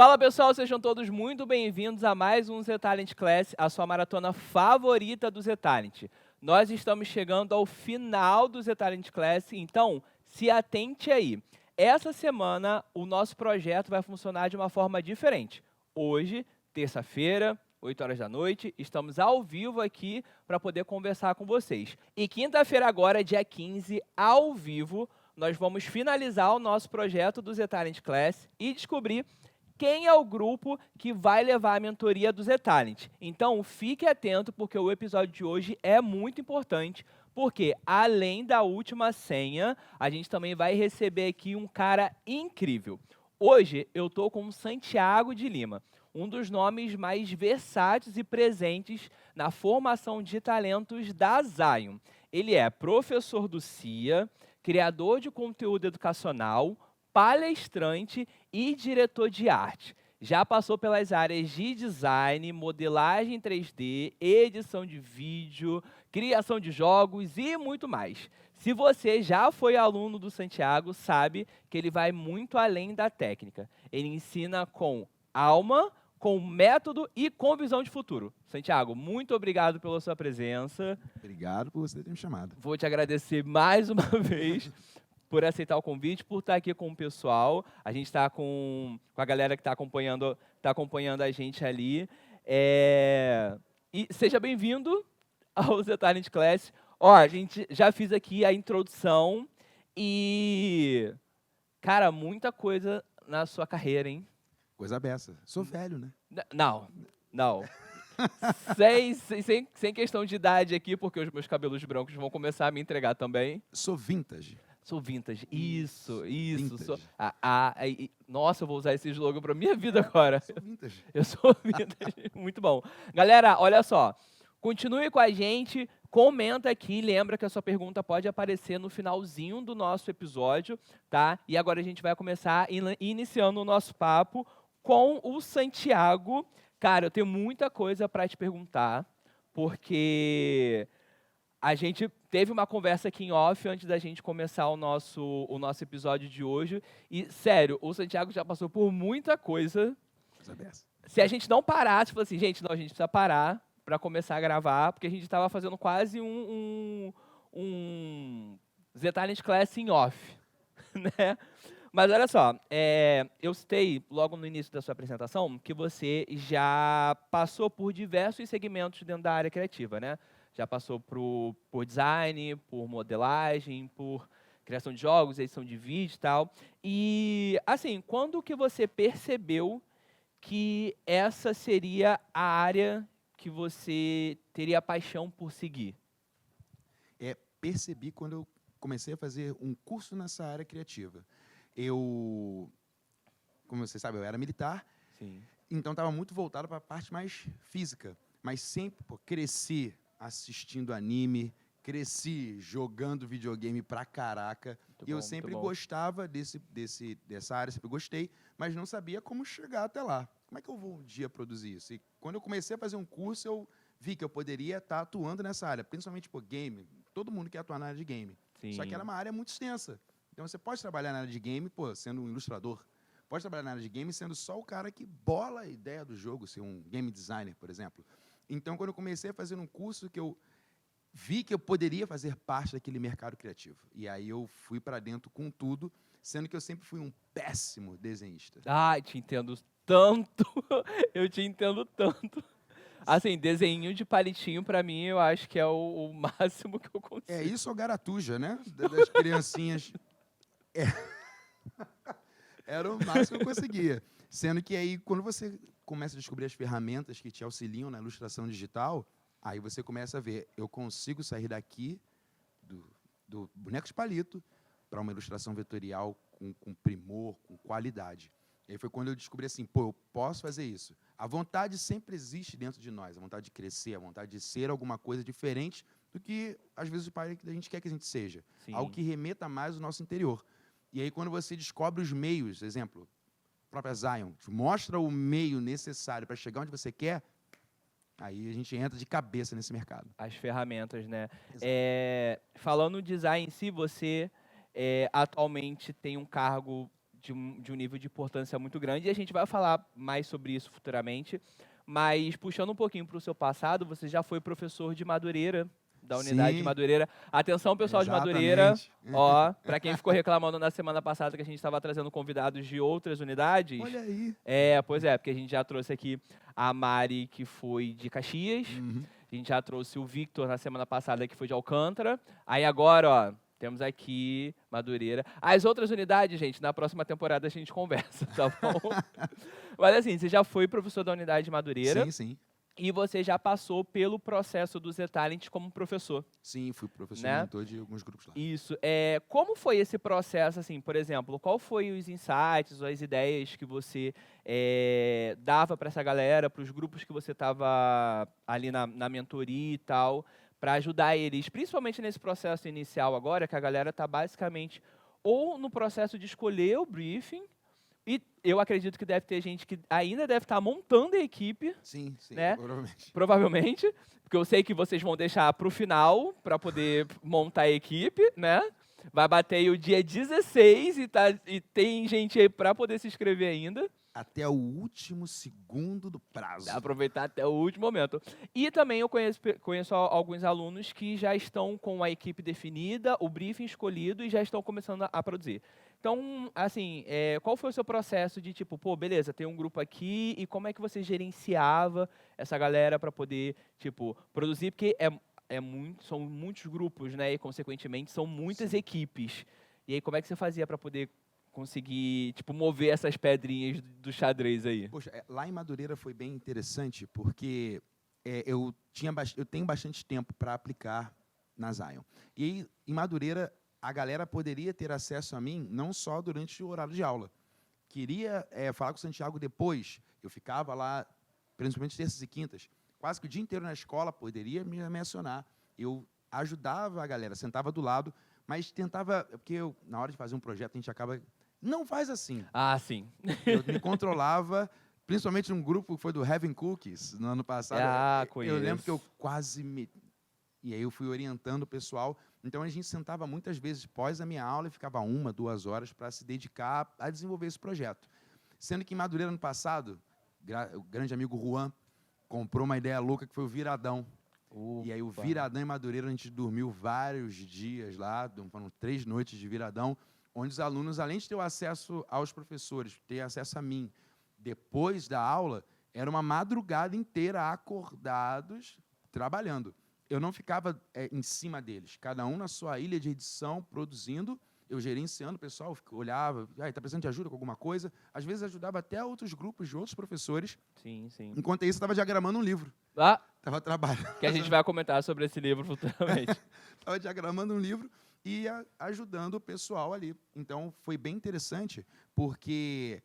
Fala pessoal, sejam todos muito bem-vindos a mais um Z-Talent Class, a sua maratona favorita do Z-Talent. Nós estamos chegando ao final do Z-Talent Class, então se atente aí. Essa semana o nosso projeto vai funcionar de uma forma diferente. Hoje, terça-feira, 8 horas da noite, estamos ao vivo aqui para poder conversar com vocês. E quinta-feira agora, dia 15, ao vivo, nós vamos finalizar o nosso projeto do Z-Talent Class e descobrir quem é o grupo que vai levar a mentoria do Z-Talent. Então, fique atento, porque o episódio de hoje é muito importante, porque, além da última senha, a gente também vai receber aqui um cara incrível. Hoje, eu estou com o Santiago de Lima, um dos nomes mais versáteis e presentes na formação de talentos da Zion. Ele é professor do CIA, criador de conteúdo educacional, palestrante e diretor de arte. Já passou pelas áreas de design, modelagem 3D, edição de vídeo, criação de jogos e muito mais. Se você já foi aluno do Santiago, sabe que ele vai muito além da técnica. Ele ensina com alma, com método e com visão de futuro. Santiago, muito obrigado pela sua presença. Obrigado por você ter me chamado. Vou te agradecer mais uma vez por aceitar o convite, por estar aqui com o pessoal. A gente está com a galera que está acompanhando a gente ali. E seja bem-vindo ao Z-Talent Class. Ó, a gente já fiz aqui a introdução e, cara, muita coisa na sua carreira, hein? Coisa beça. Sou velho, né? Não. Sem questão de idade aqui, porque os meus cabelos brancos vão começar a me entregar também. Sou vintage. Sou vintage. Isso. Vintage. Nossa, eu vou usar esse slogan pra minha vida agora. Sou vintage. Eu sou vintage. Muito bom. Galera, olha só. Continue com a gente, comenta aqui, lembra que a sua pergunta pode aparecer no finalzinho do nosso episódio, tá? E agora a gente vai começar iniciando o nosso papo com o Santiago. Cara, eu tenho muita coisa para te perguntar, porque a gente teve uma conversa aqui em off antes da gente começar o nosso episódio de hoje. E, sério, o Santiago já passou por muita coisa. Coisa beça. Se a gente não parasse, falou assim, gente, não, a gente precisa parar para começar a gravar, porque a gente estava fazendo quase um Z-Talent Class em off, né? Mas olha só, eu citei logo no início da sua apresentação que você já passou por diversos segmentos dentro da área criativa, né? Já passou por design, por modelagem, por criação de jogos, edição de vídeo e tal. E, assim, quando que você percebeu que essa seria a área que você teria paixão por seguir? Percebi quando eu comecei a fazer um curso nessa área criativa. Como você sabe, eu era militar. Sim. Então estava muito voltado para a parte mais física. Mas sempre cresci assistindo anime, cresci jogando videogame pra caraca. E eu sempre gostava dessa área, sempre gostei, mas não sabia como chegar até lá. Como é que eu vou um dia produzir isso? E quando eu comecei a fazer um curso, eu vi que eu poderia estar atuando nessa área, principalmente game. Todo mundo quer atuar na área de game. Sim. Só que era uma área muito extensa. Então você pode trabalhar na área de game, sendo um ilustrador. Pode trabalhar na área de game sendo só o cara que bola a ideia do jogo, ser um game designer, por exemplo. Então, quando eu comecei a fazer um curso, que eu vi que eu poderia fazer parte daquele mercado criativo. E aí eu fui para dentro com tudo, sendo que eu sempre fui um péssimo desenhista. Ai, te entendo tanto. Eu te entendo tanto. Assim, desenho de palitinho, pra mim, eu acho que é o máximo que eu consigo. Isso ou garatuja, né? Das criancinhas. Era o máximo que eu conseguia. Sendo que aí, quando você começa a descobrir as ferramentas que te auxiliam na ilustração digital, aí você começa a ver, eu consigo sair daqui do boneco de palito para uma ilustração vetorial com primor, com qualidade. E aí foi quando eu descobri assim, eu posso fazer isso. A vontade sempre existe dentro de nós, a vontade de crescer, a vontade de ser alguma coisa diferente do que, às vezes, o pai a gente quer que a gente seja. Sim. Algo que remeta mais ao nosso interior. E aí, quando você descobre os meios, exemplo, a própria Zion, mostra o meio necessário para chegar onde você quer, aí a gente entra de cabeça nesse mercado. As ferramentas, né? Falando no design em si, você atualmente tem um cargo de um nível de importância muito grande, e a gente vai falar mais sobre isso futuramente. Mas, puxando um pouquinho para o seu passado, você já foi professor de Madureira, da unidade de Sim, Madureira. Atenção, pessoal de Madureira, exatamente. ó, para quem ficou reclamando na semana passada que a gente estava trazendo convidados de outras unidades, Olha aí. pois é, porque a gente já trouxe aqui a Mari, que foi de Caxias, Uhum. a gente já trouxe o Victor na semana passada, que foi de Alcântara. Aí agora, ó, temos aqui Madureira. As outras unidades, gente, na próxima temporada a gente conversa, tá bom? Mas assim, você já foi professor da unidade de Madureira Sim, sim. e você já passou pelo processo do Z-Talent como professor, Sim, fui professor e né? mentor de alguns grupos lá. Isso. Como foi esse processo, assim, por exemplo, qual foi os insights ou as ideias que você dava para essa galera, para os grupos que você estava ali na mentoria e tal, para ajudar eles, principalmente nesse processo inicial agora, que a galera está basicamente ou no processo de escolher o briefing, e eu acredito que deve ter gente que ainda deve estar montando a equipe, Sim, sim, né? provavelmente. Provavelmente, porque eu sei que vocês vão deixar para o final para poder montar a equipe, né? Vai bater aí o dia 16 e tem gente aí para poder se inscrever ainda. Até o último segundo do prazo. Aproveitar até o último momento. E também eu conheço alguns alunos que já estão com a equipe definida, o briefing escolhido e já estão começando a produzir. Então, assim, qual foi o seu processo de tipo, pô, beleza, tem um grupo aqui e como é que você gerenciava essa galera para poder, tipo, produzir? Porque são muitos grupos, né? E, consequentemente, são muitas Sim. equipes. E aí, como é que você fazia para poder conseguir, tipo, mover essas pedrinhas do xadrez aí? Poxa, lá em Madureira foi bem interessante, porque eu tenho bastante tempo para aplicar na Zion. E aí, em Madureira, a galera poderia ter acesso a mim não só durante o horário de aula. Queria falar com o Santiago depois. Eu ficava lá, principalmente terças e quintas, quase que o dia inteiro na escola, poderia me acionar. Eu ajudava a galera, sentava do lado, mas tentava, porque na hora de fazer um projeto, a gente acaba... Não faz assim. Ah, sim. Eu me controlava, principalmente num grupo que foi do Heaven Cookies, no ano passado. Ah, Eu lembro que eu conheço. quase me... E aí eu fui orientando o pessoal. Então, a gente sentava muitas vezes pós a minha aula e ficava 1, 2 horas para se dedicar a desenvolver esse projeto. Sendo que em Madureira, ano passado, o grande amigo Juan comprou uma ideia louca que foi o Viradão. E aí o Opa. Viradão em Madureira, a gente dormiu vários dias lá, foram 3 noites de Viradão, onde os alunos, além de ter o acesso aos professores, ter acesso a mim, depois da aula, era uma madrugada inteira acordados, trabalhando. Eu não ficava em cima deles, cada um na sua ilha de edição, produzindo, eu gerenciando o pessoal, olhava, está precisando de ajuda com alguma coisa, às vezes ajudava até outros grupos de outros professores, Sim, sim. enquanto isso, eu estava diagramando um livro, Ah, estava trabalhando. que a gente vai comentar sobre esse livro futuramente. Estava diagramando um livro e ajudando o pessoal ali. Então, foi bem interessante, porque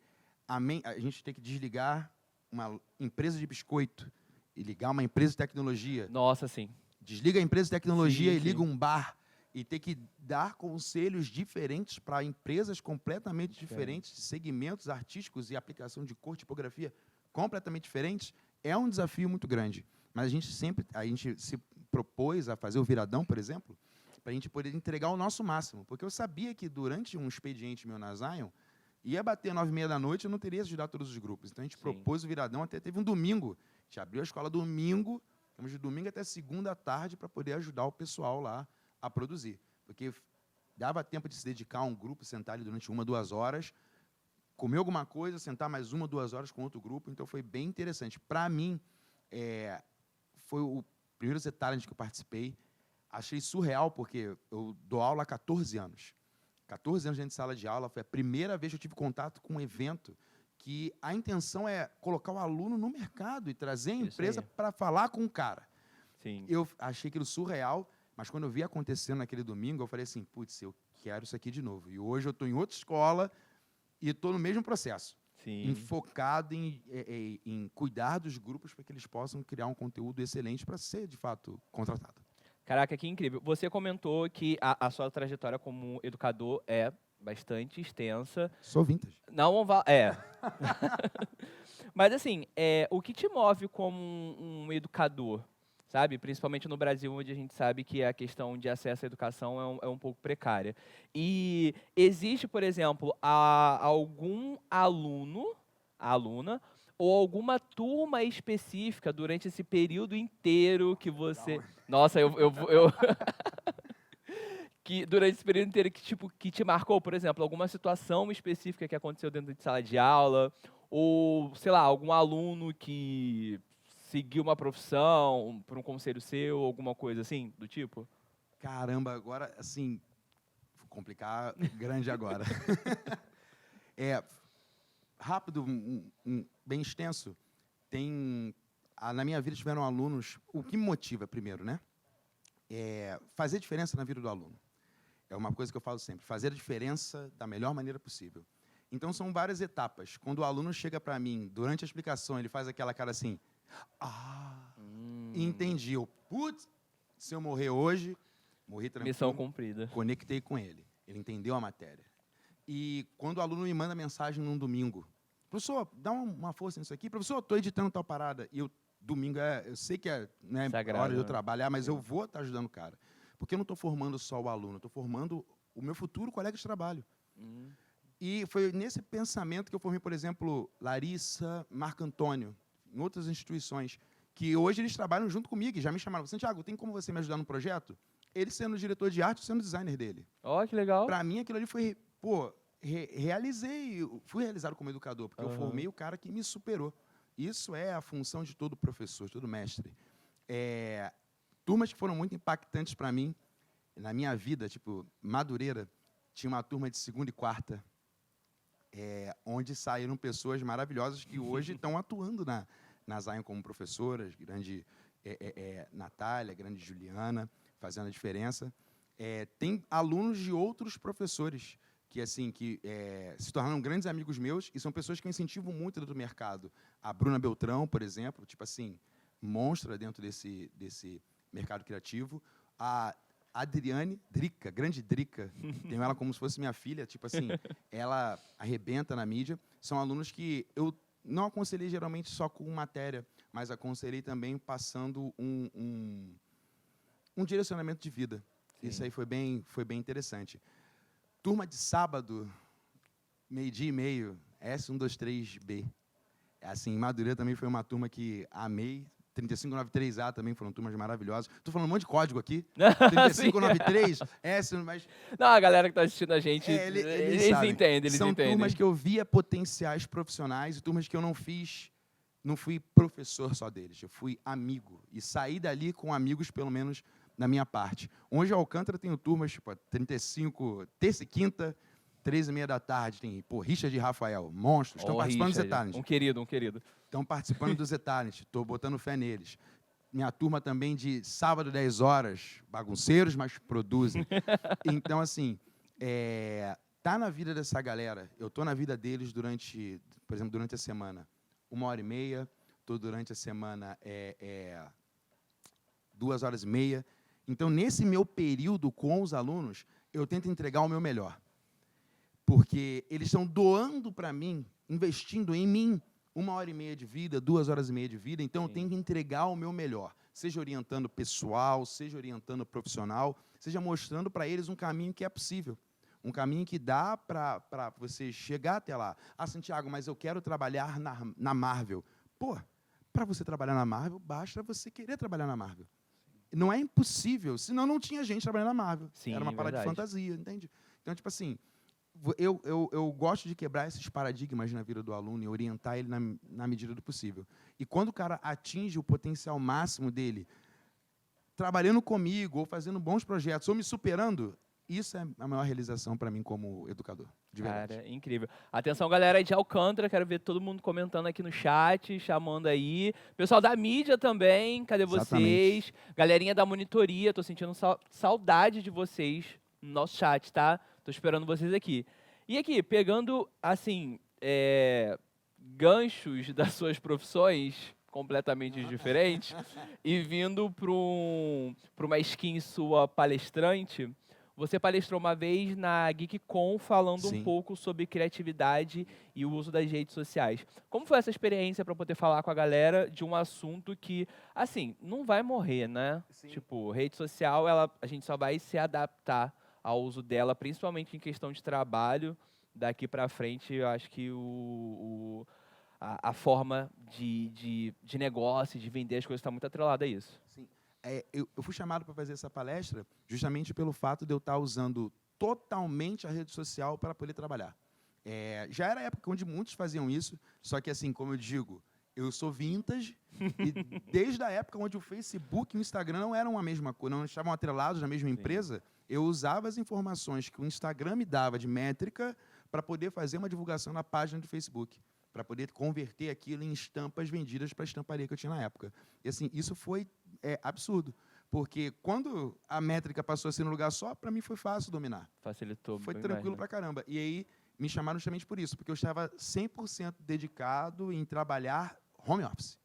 a gente tem que desligar uma empresa de biscoito e ligar uma empresa de tecnologia. Nossa, sim. Desliga a empresa de tecnologia Sim, e liga sim. um bar. E ter que dar conselhos diferentes para empresas completamente diferentes, segmentos artísticos e aplicação de cor, tipografia completamente diferentes, é um desafio muito grande. Mas a gente se propôs a fazer o Viradão, por exemplo, para a gente poder entregar o nosso máximo. Porque eu sabia que durante um expediente meu na Zion, ia bater 9h30 da noite, eu não teria ajudado todos os grupos. Então, a gente propôs o Viradão, até teve um domingo. A gente abriu a escola domingo, ficamos de domingo até segunda à tarde para poder ajudar o pessoal lá a produzir. Porque dava tempo de se dedicar a um grupo, sentar ali durante 1, 2 horas, comer alguma coisa, sentar mais 1, 2 horas com outro grupo. Então, foi bem interessante. Para mim, foi o primeiro Z-Talent que eu participei. Achei surreal, porque eu dou aula há 14 anos. 14 anos dentro de sala de aula, foi a primeira vez que eu tive contato com um evento que a intenção é colocar o aluno no mercado e trazer a empresa para falar com o cara. Sim. Eu achei aquilo surreal, mas quando eu vi acontecendo naquele domingo, eu falei assim, putz, eu quero isso aqui de novo. E hoje eu estou em outra escola e estou no mesmo processo. Sim. Focado em cuidar dos grupos para que eles possam criar um conteúdo excelente para ser, de fato, contratado. Caraca, que incrível. Você comentou que a sua trajetória como educador é bastante extensa. Sou vintage. Não Mas, assim, o que te move como um educador? sabe? Principalmente no Brasil, onde a gente sabe que a questão de acesso à educação é um pouco precária. E existe, por exemplo, algum aluno, aluna, ou alguma turma específica durante esse período inteiro que você... Nossa, que durante esse período inteiro que, tipo, que te marcou, por exemplo, alguma situação específica que aconteceu dentro de sala de aula, ou, sei lá, algum aluno que seguiu uma profissão por um conselho seu, alguma coisa assim, do tipo? Caramba, agora, assim, vou complicar grande agora. É, rápido, bem extenso, na minha vida tiveram alunos, o que me motiva primeiro, né? É fazer diferença na vida do aluno. É uma coisa que eu falo sempre, fazer a diferença da melhor maneira possível. Então, são várias etapas. Quando o aluno chega para mim, durante a explicação, ele faz aquela cara assim, entendi. Putz, se eu morrer hoje, morri tranquilo. Missão cumprida. Conectei com ele. Ele entendeu a matéria. E quando o aluno me manda mensagem num domingo, professor, dá uma força nisso aqui. Professor, estou editando tal parada. E domingo eu sei que é, né, Sagrado, hora de eu né? trabalhar, mas eu vou estar ajudando o cara. Porque eu não estou formando só o aluno, estou formando o meu futuro colega de trabalho. E foi nesse pensamento que eu formei, por exemplo, Larissa, Marco Antônio, em outras instituições, que hoje eles trabalham junto comigo e já me chamaram. Santiago, tem como você me ajudar no projeto? Ele sendo diretor de arte, sendo designer dele. Ó, que legal. Para mim, aquilo ali foi, fui realizado como educador, porque eu formei o cara que me superou. Isso é a função de todo professor, de todo mestre. Turmas que foram muito impactantes para mim, na minha vida, tipo, Madureira, tinha uma turma de segunda e quarta, onde saíram pessoas maravilhosas que hoje estão atuando na Zion como professoras, grande Natália, grande Juliana, fazendo a diferença. Tem alunos de outros professores que se tornaram grandes amigos meus e são pessoas que eu incentivo muito dentro do mercado. A Bruna Beltrão, por exemplo, tipo assim, monstra dentro desse mercado criativo. A Adriane Drica, grande Drica, tenho ela como se fosse minha filha, tipo assim, ela arrebenta na mídia. São alunos que eu não aconselhei geralmente só com matéria, mas aconselhei também passando um direcionamento de vida. Sim. Isso aí foi bem interessante. Turma de sábado, 12:30, S123B. Assim, Madureira também foi uma turma que amei. 3593A também foram turmas maravilhosas. Estou falando um monte de código aqui. 3593, mas... Não, a galera que está assistindo a gente, eles entendem, São turmas que eu via potenciais profissionais e turmas que eu não fui professor só deles, eu fui amigo. E saí dali com amigos, pelo menos, na minha parte. Hoje, a Alcântara tem turmas, tipo, 35, terça e quinta, 13h30 da tarde, tem, Richard e Rafael, monstros, estão participando dos Etalent. Um querido. Estão participando dos Etalent, estou botando fé neles. Minha turma também de sábado, 10 horas, bagunceiros, mas produzem. Então, assim, tá na vida dessa galera, eu estou na vida deles durante, por exemplo, durante a semana, 1h30, estou durante a semana 2h30. Então, nesse meu período com os alunos, eu tento entregar o meu melhor. Porque eles estão doando para mim, investindo em mim, 1h30 de vida, 2h30 de vida, então eu tenho que entregar o meu melhor. Seja orientando pessoal, seja orientando profissional, seja mostrando para eles um caminho que é possível. Um caminho que dá para você chegar até lá. Ah, Santiago, mas eu quero trabalhar na Marvel. Pô, para você trabalhar na Marvel, basta você querer trabalhar na Marvel. Não é impossível, senão não tinha gente trabalhando na Marvel. Sim, era uma parada de fantasia, entende? Então, tipo assim, eu gosto de quebrar esses paradigmas na vida do aluno e orientar ele na medida do possível. E quando o cara atinge o potencial máximo dele, trabalhando comigo, ou fazendo bons projetos, ou me superando, isso é a maior realização para mim como educador, de verdade. Cara, incrível. Atenção, galera aí de Alcântara, quero ver todo mundo comentando aqui no chat, chamando aí. Pessoal da mídia também, cadê vocês? Galerinha da monitoria, tô sentindo saudade de vocês no nosso chat, tá? Tô esperando vocês aqui. E aqui, pegando, assim, ganchos das suas profissões completamente diferentes e vindo para uma skin sua palestrante, Você palestrou uma vez na GeekCon falando um Sim. pouco sobre criatividade e o uso das redes sociais. Como foi essa experiência para poder falar com a galera de um assunto que, assim, não vai morrer, né? Sim. Tipo, rede social, a gente só vai se adaptar ao uso dela, principalmente em questão de trabalho. Daqui para frente, eu acho que a forma de negócio, de vender as coisas está muito atrelada a isso. Sim. Eu fui chamado para fazer essa palestra justamente pelo fato de eu estar usando totalmente a rede social para poder trabalhar. Já era a época onde muitos faziam isso, só que, assim, como eu digo, eu sou vintage, e desde a época onde o Facebook e o Instagram não eram a mesma coisa, não estavam atrelados na mesma empresa, eu usava as informações que o Instagram me dava de métrica para poder fazer uma divulgação na página do Facebook, para poder converter aquilo em estampas vendidas para a estamparia que eu tinha na época. E, assim, isso foi absurdo, porque quando a métrica passou a ser num lugar só, para mim foi fácil dominar. Facilitou. Foi tranquilo pra caramba. E aí me chamaram justamente por isso, porque eu estava 100% dedicado em trabalhar home office.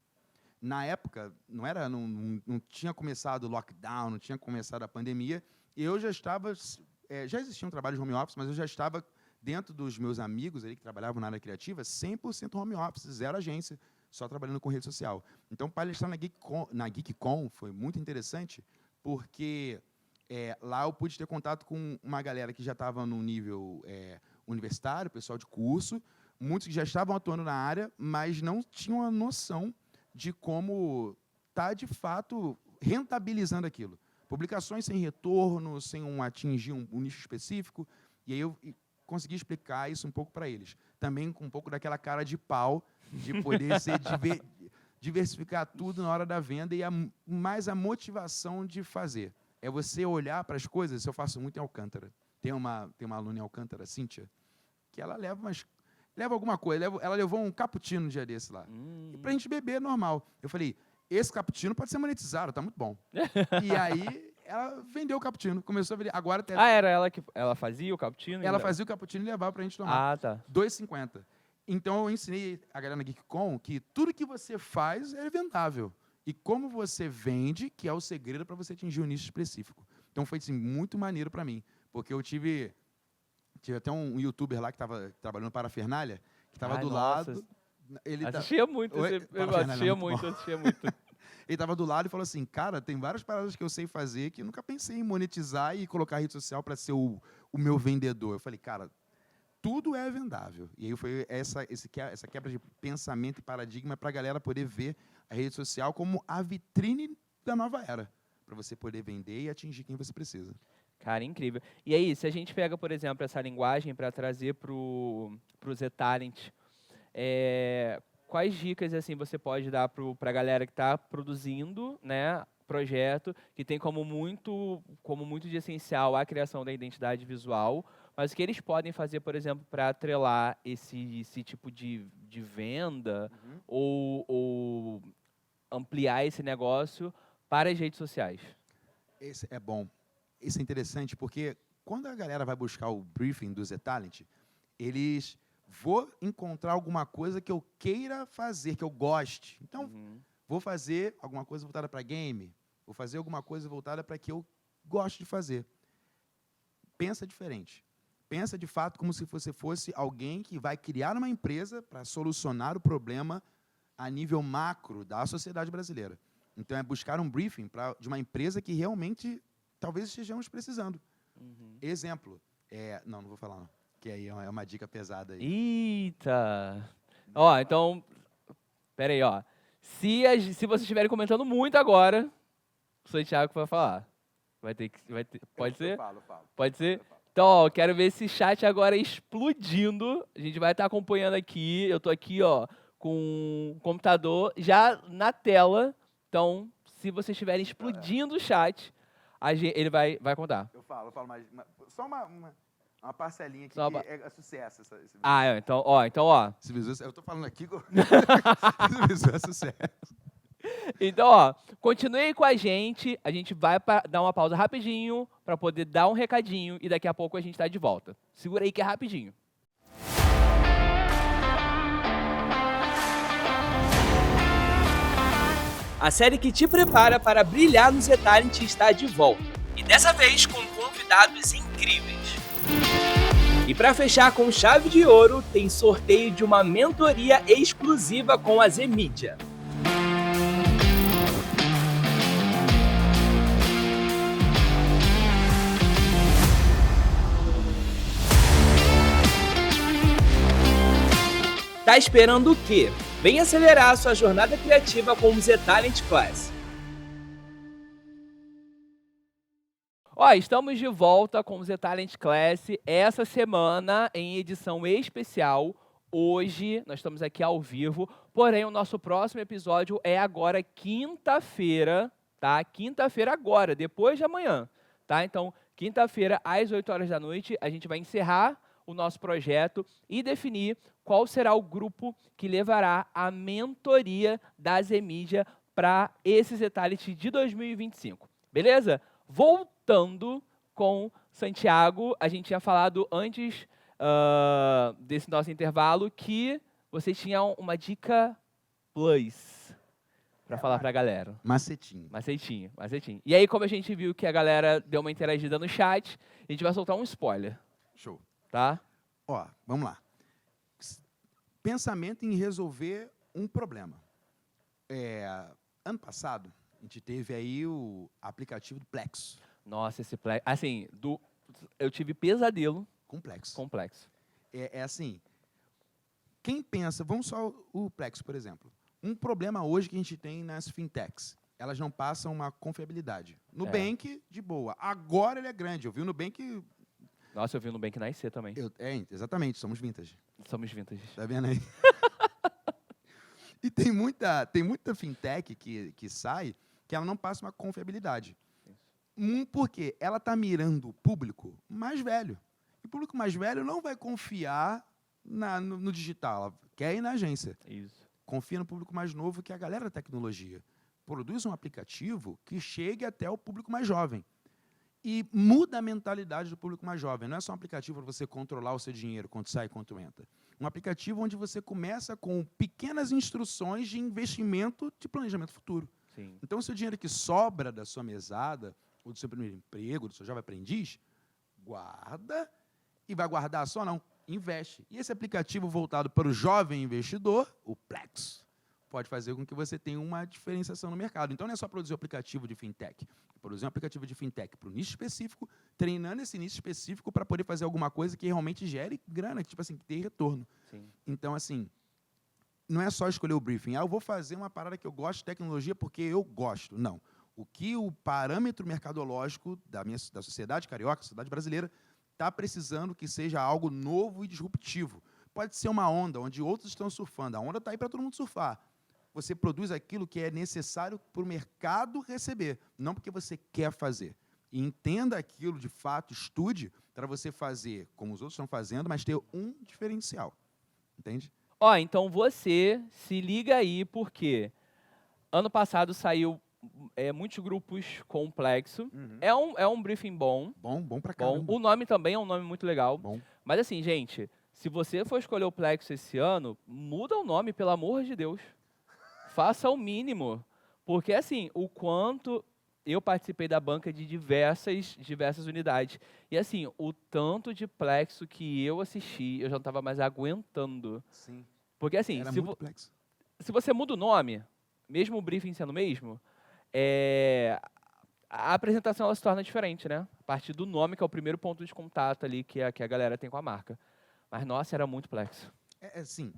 Na época, não tinha começado o lockdown, não tinha começado a pandemia, e eu já estava, já existia um trabalho de home office, mas eu já estava dentro dos meus amigos ali que trabalhavam na área criativa, 100% home office, zero agência, só trabalhando com rede social. Então, palestrar na GeekCon foi muito interessante, porque lá eu pude ter contato com uma galera que já estava no nível universitário, pessoal de curso, muitos que já estavam atuando na área, mas não tinham a noção de como estar, de fato, rentabilizando aquilo. Publicações sem retorno, sem atingir um nicho específico, e aí eu consegui explicar isso um pouco para eles. Também com um pouco daquela cara de pau, de poder diversificar tudo na hora da venda, e mais a motivação de fazer. É você olhar para as coisas, isso eu faço muito em Alcântara. Tem uma aluna em Alcântara, Cíntia, que ela leva alguma coisa. Ela levou um cappuccino um dia desse lá. E para a gente beber, normal. Eu falei, esse cappuccino pode ser monetizado, tá muito bom. E aí, ela vendeu o cappuccino, começou a vender. Agora era ela que ela fazia o cappuccino? Ela fazia o cappuccino e levava para a gente tomar. Ah, tá. R$2,50. Então, eu ensinei a galera na GeekCon que tudo que você faz é vendável. E como você vende, que é o segredo para você atingir um nicho específico. Então, foi assim, muito maneiro para mim. Porque eu tive até um youtuber lá que estava trabalhando para a Fernália, que estava do lado. Ele assistia muito. Assistia muito. Ele estava do lado e falou assim, cara, tem várias paradas que eu sei fazer que eu nunca pensei em monetizar e colocar rede social para ser o meu vendedor. Eu falei, cara, tudo é vendável. E aí foi essa quebra de pensamento e paradigma para a galera poder ver a rede social como a vitrine da nova era, para você poder vender e atingir quem você precisa. Cara, incrível. E aí, se a gente pega, por exemplo, essa linguagem para trazer para o ZTalent, quais dicas assim você pode dar para a galera que está produzindo, né, projeto, que tem como muito de essencial a criação da identidade visual, mas o que eles podem fazer, por exemplo, para atrelar esse tipo de venda ou ampliar esse negócio para as redes sociais? Esse é bom. Isso é interessante porque quando a galera vai buscar o briefing do ZTalent, eles vão encontrar alguma coisa que eu queira fazer, que eu goste. Então, vou fazer alguma coisa voltada para game, vou fazer alguma coisa voltada para que eu gosto de fazer. Pensa diferente. Pensa, de fato, como se você fosse alguém que vai criar uma empresa para solucionar o problema a nível macro da sociedade brasileira. Então, é buscar um briefing de uma empresa que realmente talvez estejamos precisando. Exemplo. Não vou falar, não. Que aí é uma dica pesada aí. Eita! Ó, então, pera aí, ó. Se vocês estiverem comentando muito agora, sou o Thiago que vai falar. Pode ser? Eu falo. Pode ser? Então, ó, eu quero ver esse chat agora explodindo. A gente vai estar acompanhando aqui. Eu tô aqui, ó, com o computador já na tela. Então, se vocês estiverem explodindo o chat, ele vai contar. Eu falo, mas só uma parcelinha aqui que é sucesso. Esse então, ó. Eu tô falando aqui, esse visual é sucesso. Então, ó, continue com a gente vai dar uma pausa rapidinho para poder dar um recadinho e daqui a pouco a gente tá de volta. Segura aí que é rapidinho. A série que te prepara para brilhar no ZTalent está de volta. E dessa vez com um convidados incríveis. E para fechar com chave de ouro, tem sorteio de uma mentoria exclusiva com a Zmídia. Tá esperando o quê? Vem acelerar a sua jornada criativa com o Z-Talent Class. Estamos de volta com o Z-Talent Class essa semana em edição especial. Hoje nós estamos aqui ao vivo, porém o nosso próximo episódio é agora quinta-feira, tá? Quinta-feira agora, depois de amanhã, tá? Então, quinta-feira às 8 horas da noite, a gente vai encerrar o nosso projeto e definir qual será o grupo que levará a mentoria da Zmídia para esse Z-Talent de 2025, beleza? Voltando com Santiago, a gente tinha falado antes desse nosso intervalo que você tinha uma dica plus para falar para a galera. Macetinho. Macetinho. E aí, como a gente viu que a galera deu uma interagida no chat, a gente vai soltar um spoiler. Show. Tá? Vamos lá. Pensamento em resolver um problema. Ano passado, a gente teve aí o aplicativo do Plexo. Nossa, esse Plexo... Assim, eu tive pesadelo. Complexo. Assim, quem pensa... Vamos só o Plexo, por exemplo. Um problema hoje que a gente tem nas fintechs. Elas não passam uma confiabilidade. Nubank, de boa. Agora ele é grande. Eu vi o Nubank... Nossa, eu vi o Nubank na IC também. Exatamente, somos vintage. Tá vendo aí? E tem muita fintech que sai que ela não passa uma confiabilidade. Porque ela está mirando o público mais velho. E o público mais velho não vai confiar no digital, ela quer ir na agência. Isso. Confia no público mais novo, que é a galera da tecnologia. Produz um aplicativo que chegue até o público mais jovem. E muda a mentalidade do público mais jovem. Não é só um aplicativo para você controlar o seu dinheiro, quanto sai e quanto entra. Um aplicativo onde você começa com pequenas instruções de investimento de planejamento futuro. Sim. Então, o seu dinheiro que sobra da sua mesada, ou do seu primeiro emprego, do seu jovem aprendiz, guarda e vai guardar só? Não, investe. E esse aplicativo voltado para o jovem investidor, o Plexo, pode fazer com que você tenha uma diferenciação no mercado. Então, não é só produzir um aplicativo de fintech. Produzir um aplicativo de fintech para um nicho específico, treinando esse nicho específico para poder fazer alguma coisa que realmente gere grana, que, tipo assim, que tenha retorno. Sim. Então, assim, não é só escolher o briefing. Eu vou fazer uma parada que eu gosto de tecnologia porque eu gosto. Não. O que o parâmetro mercadológico da sociedade carioca, sociedade brasileira, está precisando que seja algo novo e disruptivo. Pode ser uma onda onde outros estão surfando. A onda está aí para todo mundo surfar. Você produz aquilo que é necessário para o mercado receber, não porque você quer fazer. E entenda aquilo de fato, estude, para você fazer como os outros estão fazendo, mas ter um diferencial. Entende? Então você se liga aí, porque ano passado saiu muitos grupos complexo. Uhum. É um briefing bom. Bom pra caramba. O nome também é um nome muito legal. Bom. Mas assim, gente, se você for escolher o Plexo esse ano, muda o nome, pelo amor de Deus. Faça o mínimo. Porque, assim, o quanto eu participei da banca de diversas unidades. E, assim, o tanto de Plexo que eu assisti, eu já não estava mais aguentando. Sim. Porque, assim, se você muda o nome, mesmo o briefing sendo o mesmo, a apresentação ela se torna diferente, né? A partir do nome, que é o primeiro ponto de contato ali que a galera tem com a marca. Mas, nossa, era muito Plexo. Sim.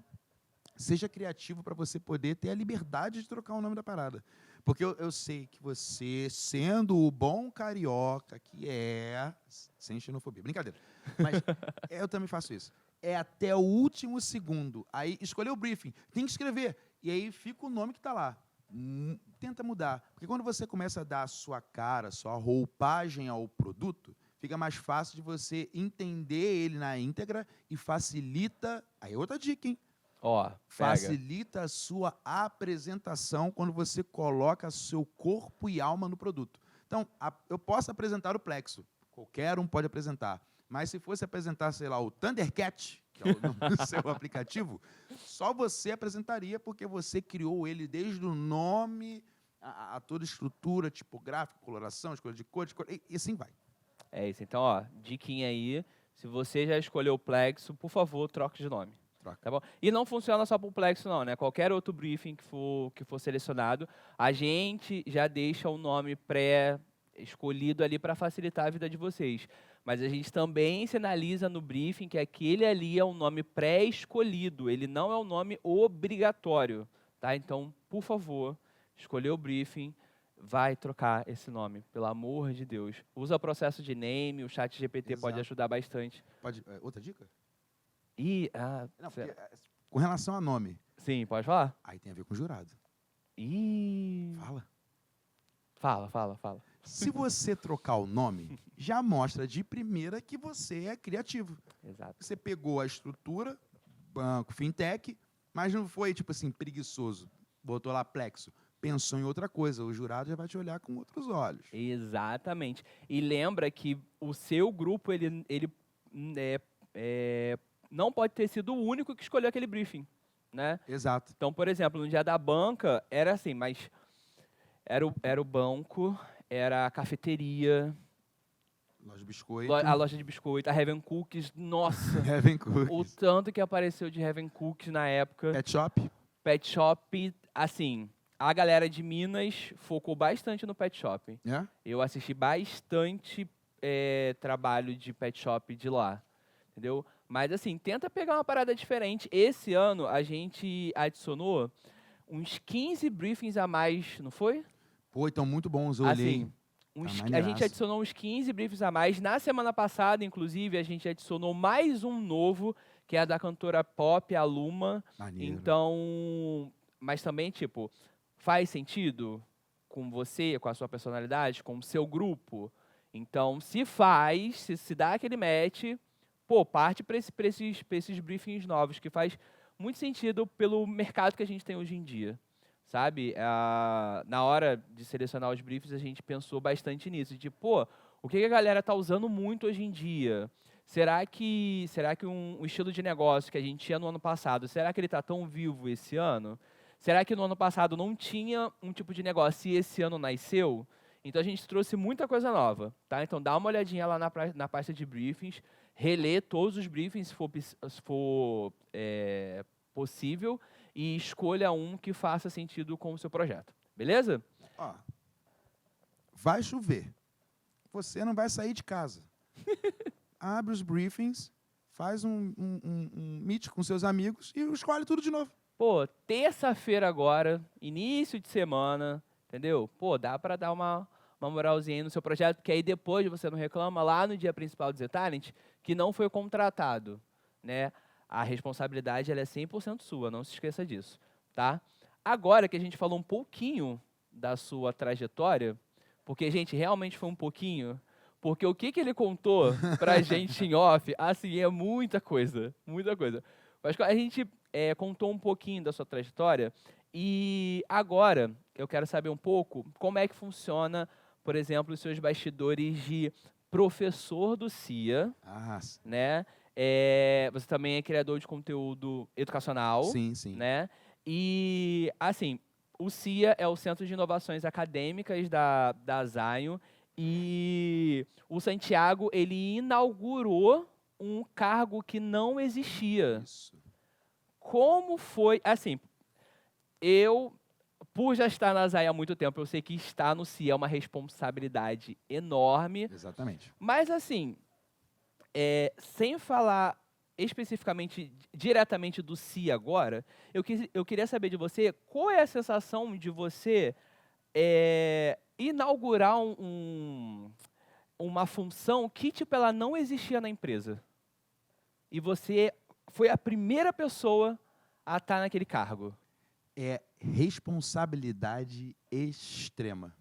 Seja criativo para você poder ter a liberdade de trocar o nome da parada. Porque eu sei que você, sendo o bom carioca que sem xenofobia, brincadeira, mas eu também faço isso. Até o último segundo. Aí, escolher o briefing, tem que escrever. E aí fica o nome que está lá. Tenta mudar. Porque quando você começa a dar a sua cara, a sua roupagem ao produto, fica mais fácil de você entender ele na íntegra e facilita... Aí outra dica, hein? Facilita a sua apresentação quando você coloca seu corpo e alma no produto. Então, eu posso apresentar o Plexo. Qualquer um pode apresentar. Mas se fosse apresentar, sei lá, o Thundercat, que é o nome do seu aplicativo, só você apresentaria porque você criou ele desde o nome, a toda a estrutura tipográfica, coloração, escolha de cor, e assim vai. É isso. Então, ó, diquinha aí. Se você já escolheu o Plexo, por favor, troque de nome. Troca. Tá bom? E não funciona só para o Plexo, não, né? Qualquer outro briefing que for selecionado, a gente já deixa o nome pré-escolhido ali para facilitar a vida de vocês. Mas a gente também sinaliza no briefing que aquele ali é um nome pré-escolhido, ele não é um nome obrigatório, tá? Então, por favor, escolheu o briefing, vai trocar esse nome, pelo amor de Deus. Usa o processo de name, o chat GPT pode Exato. ajudar bastante. Outra dica? Não, porque, Certo. com relação a nome, Sim, pode falar? aí tem a ver com jurado. Fala. Fala. Se você trocar o nome, já mostra de primeira que você é criativo. Exato. Você pegou a estrutura, banco, fintech, mas não foi, tipo assim, preguiçoso. Botou lá Plexo. Pensou em outra coisa. O jurado já vai te olhar com outros olhos. Exatamente. E lembra que o seu grupo, ele não pode ter sido o único que escolheu aquele briefing, né? Exato. Então, por exemplo, no dia da banca, era assim, mas era o banco, era a cafeteria, Loja de biscoito. a loja de biscoito, a Heaven Cookies. Nossa, Heaven o Cookies. tanto que apareceu de Heaven Cookies na época. Pet Shop. Pet Shop, assim, a galera de Minas focou bastante no Pet Shop. É? Eu assisti bastante trabalho de Pet Shop de lá, entendeu? Mas, assim, tenta pegar uma parada diferente. Esse ano, a gente adicionou uns 15 briefings a mais, não foi? Pô, então muito bons, eu olhei. Assim, a gente maneiraço. adicionou uns 15 briefings a mais. Na semana passada, inclusive, a gente adicionou mais um novo, que é da cantora pop, a Luma. Maneiro. Então, mas também, tipo, faz sentido com você, com a sua personalidade, com o seu grupo? Então, se faz, se dá aquele match, pô, parte para esses briefings novos, que faz muito sentido pelo mercado que a gente tem hoje em dia, sabe? Na hora de selecionar os briefings, a gente pensou bastante nisso, de, pô, o que a galera tá usando muito hoje em dia? Será que um estilo de negócio que a gente tinha no ano passado, será que ele está tão vivo esse ano? Será que no ano passado não tinha um tipo de negócio e esse ano nasceu? Então a gente trouxe muita coisa nova, tá? Então dá uma olhadinha lá na pasta de briefings, relê todos os briefings se for possível e escolha um que faça sentido com o seu projeto, beleza? Ó, vai chover. Você não vai sair de casa. Abre os briefings, faz um meet com seus amigos e escolhe tudo de novo. Pô, terça-feira agora, início de semana, entendeu? Pô, dá para dar uma moralzinha aí no seu projeto, porque aí depois você não reclama lá no dia principal do Z-Talent que não foi contratado, né? A responsabilidade ela é 100% sua, não se esqueça disso, tá? Agora que a gente falou um pouquinho da sua trajetória, porque, gente, realmente foi um pouquinho, porque o que ele contou pra gente em off, assim, é muita coisa, muita coisa. Mas a gente contou um pouquinho da sua trajetória e agora eu quero saber um pouco como é que funciona, por exemplo, os seus bastidores de professor do CIA, né? Você também é criador de conteúdo educacional, sim, sim. né? E, assim, o CIA é o Centro de Inovações Acadêmicas da Zion e o Santiago, ele inaugurou um cargo que não existia. Isso. Como foi, assim, por já estar na Zion há muito tempo, eu sei que estar no CIA é uma responsabilidade enorme. Exatamente. Mas, assim, sem falar especificamente, diretamente do CIA agora, eu queria saber de você, qual é a sensação de você inaugurar uma função que, tipo, ela não existia na empresa. E você foi a primeira pessoa a estar naquele cargo. É responsabilidade extrema.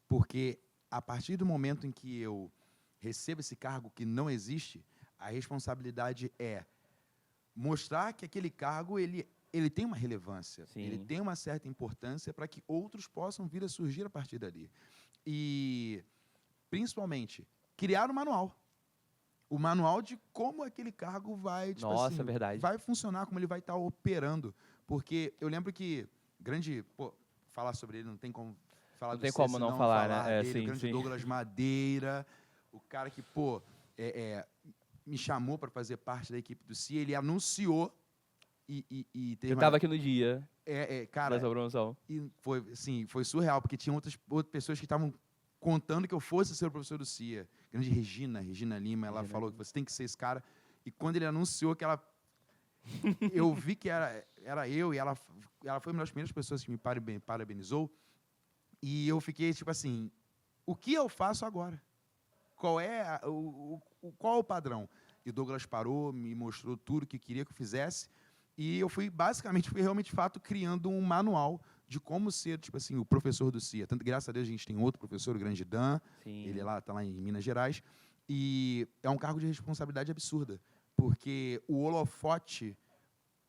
Porque a partir do momento em que eu recebo esse cargo que não existe, a responsabilidade é mostrar que aquele cargo ele tem uma relevância, Sim. Ele tem uma certa importância para que outros possam vir a surgir a partir dali. E, principalmente, criar um manual. O manual de como aquele cargo vai, tipo Nossa, verdade. vai funcionar, como ele vai estar operando. Porque eu lembro que, falar sobre ele não tem como falar Não do tem C, como não senão falar, né? dele, Sim, o grande sim. Douglas Madeira, o cara que, pô, me chamou para fazer parte da equipe do CIA, ele anunciou e teve Eu tava aqui no dia cara, dessa promoção. e foi, assim, foi surreal, porque tinha outras pessoas que estavam contando que eu fosse ser o professor do CIA. Grande Regina Lima, ela Regina falou Lima. que você tem que ser esse cara. E quando ele anunciou que ela... eu vi que era eu, e ela foi uma das primeiras pessoas que me parabenizou. E eu fiquei, tipo assim, o que eu faço agora? Qual é qual é o padrão? E o Douglas parou, me mostrou tudo que queria que eu fizesse. E eu fui realmente, de fato, criando um manual de como ser, tipo assim, o professor do CIA. Tanto, graças a Deus, a gente tem outro professor, o grande Dan. Sim. Ele está lá em Minas Gerais. E é um cargo de responsabilidade absurda, porque o holofote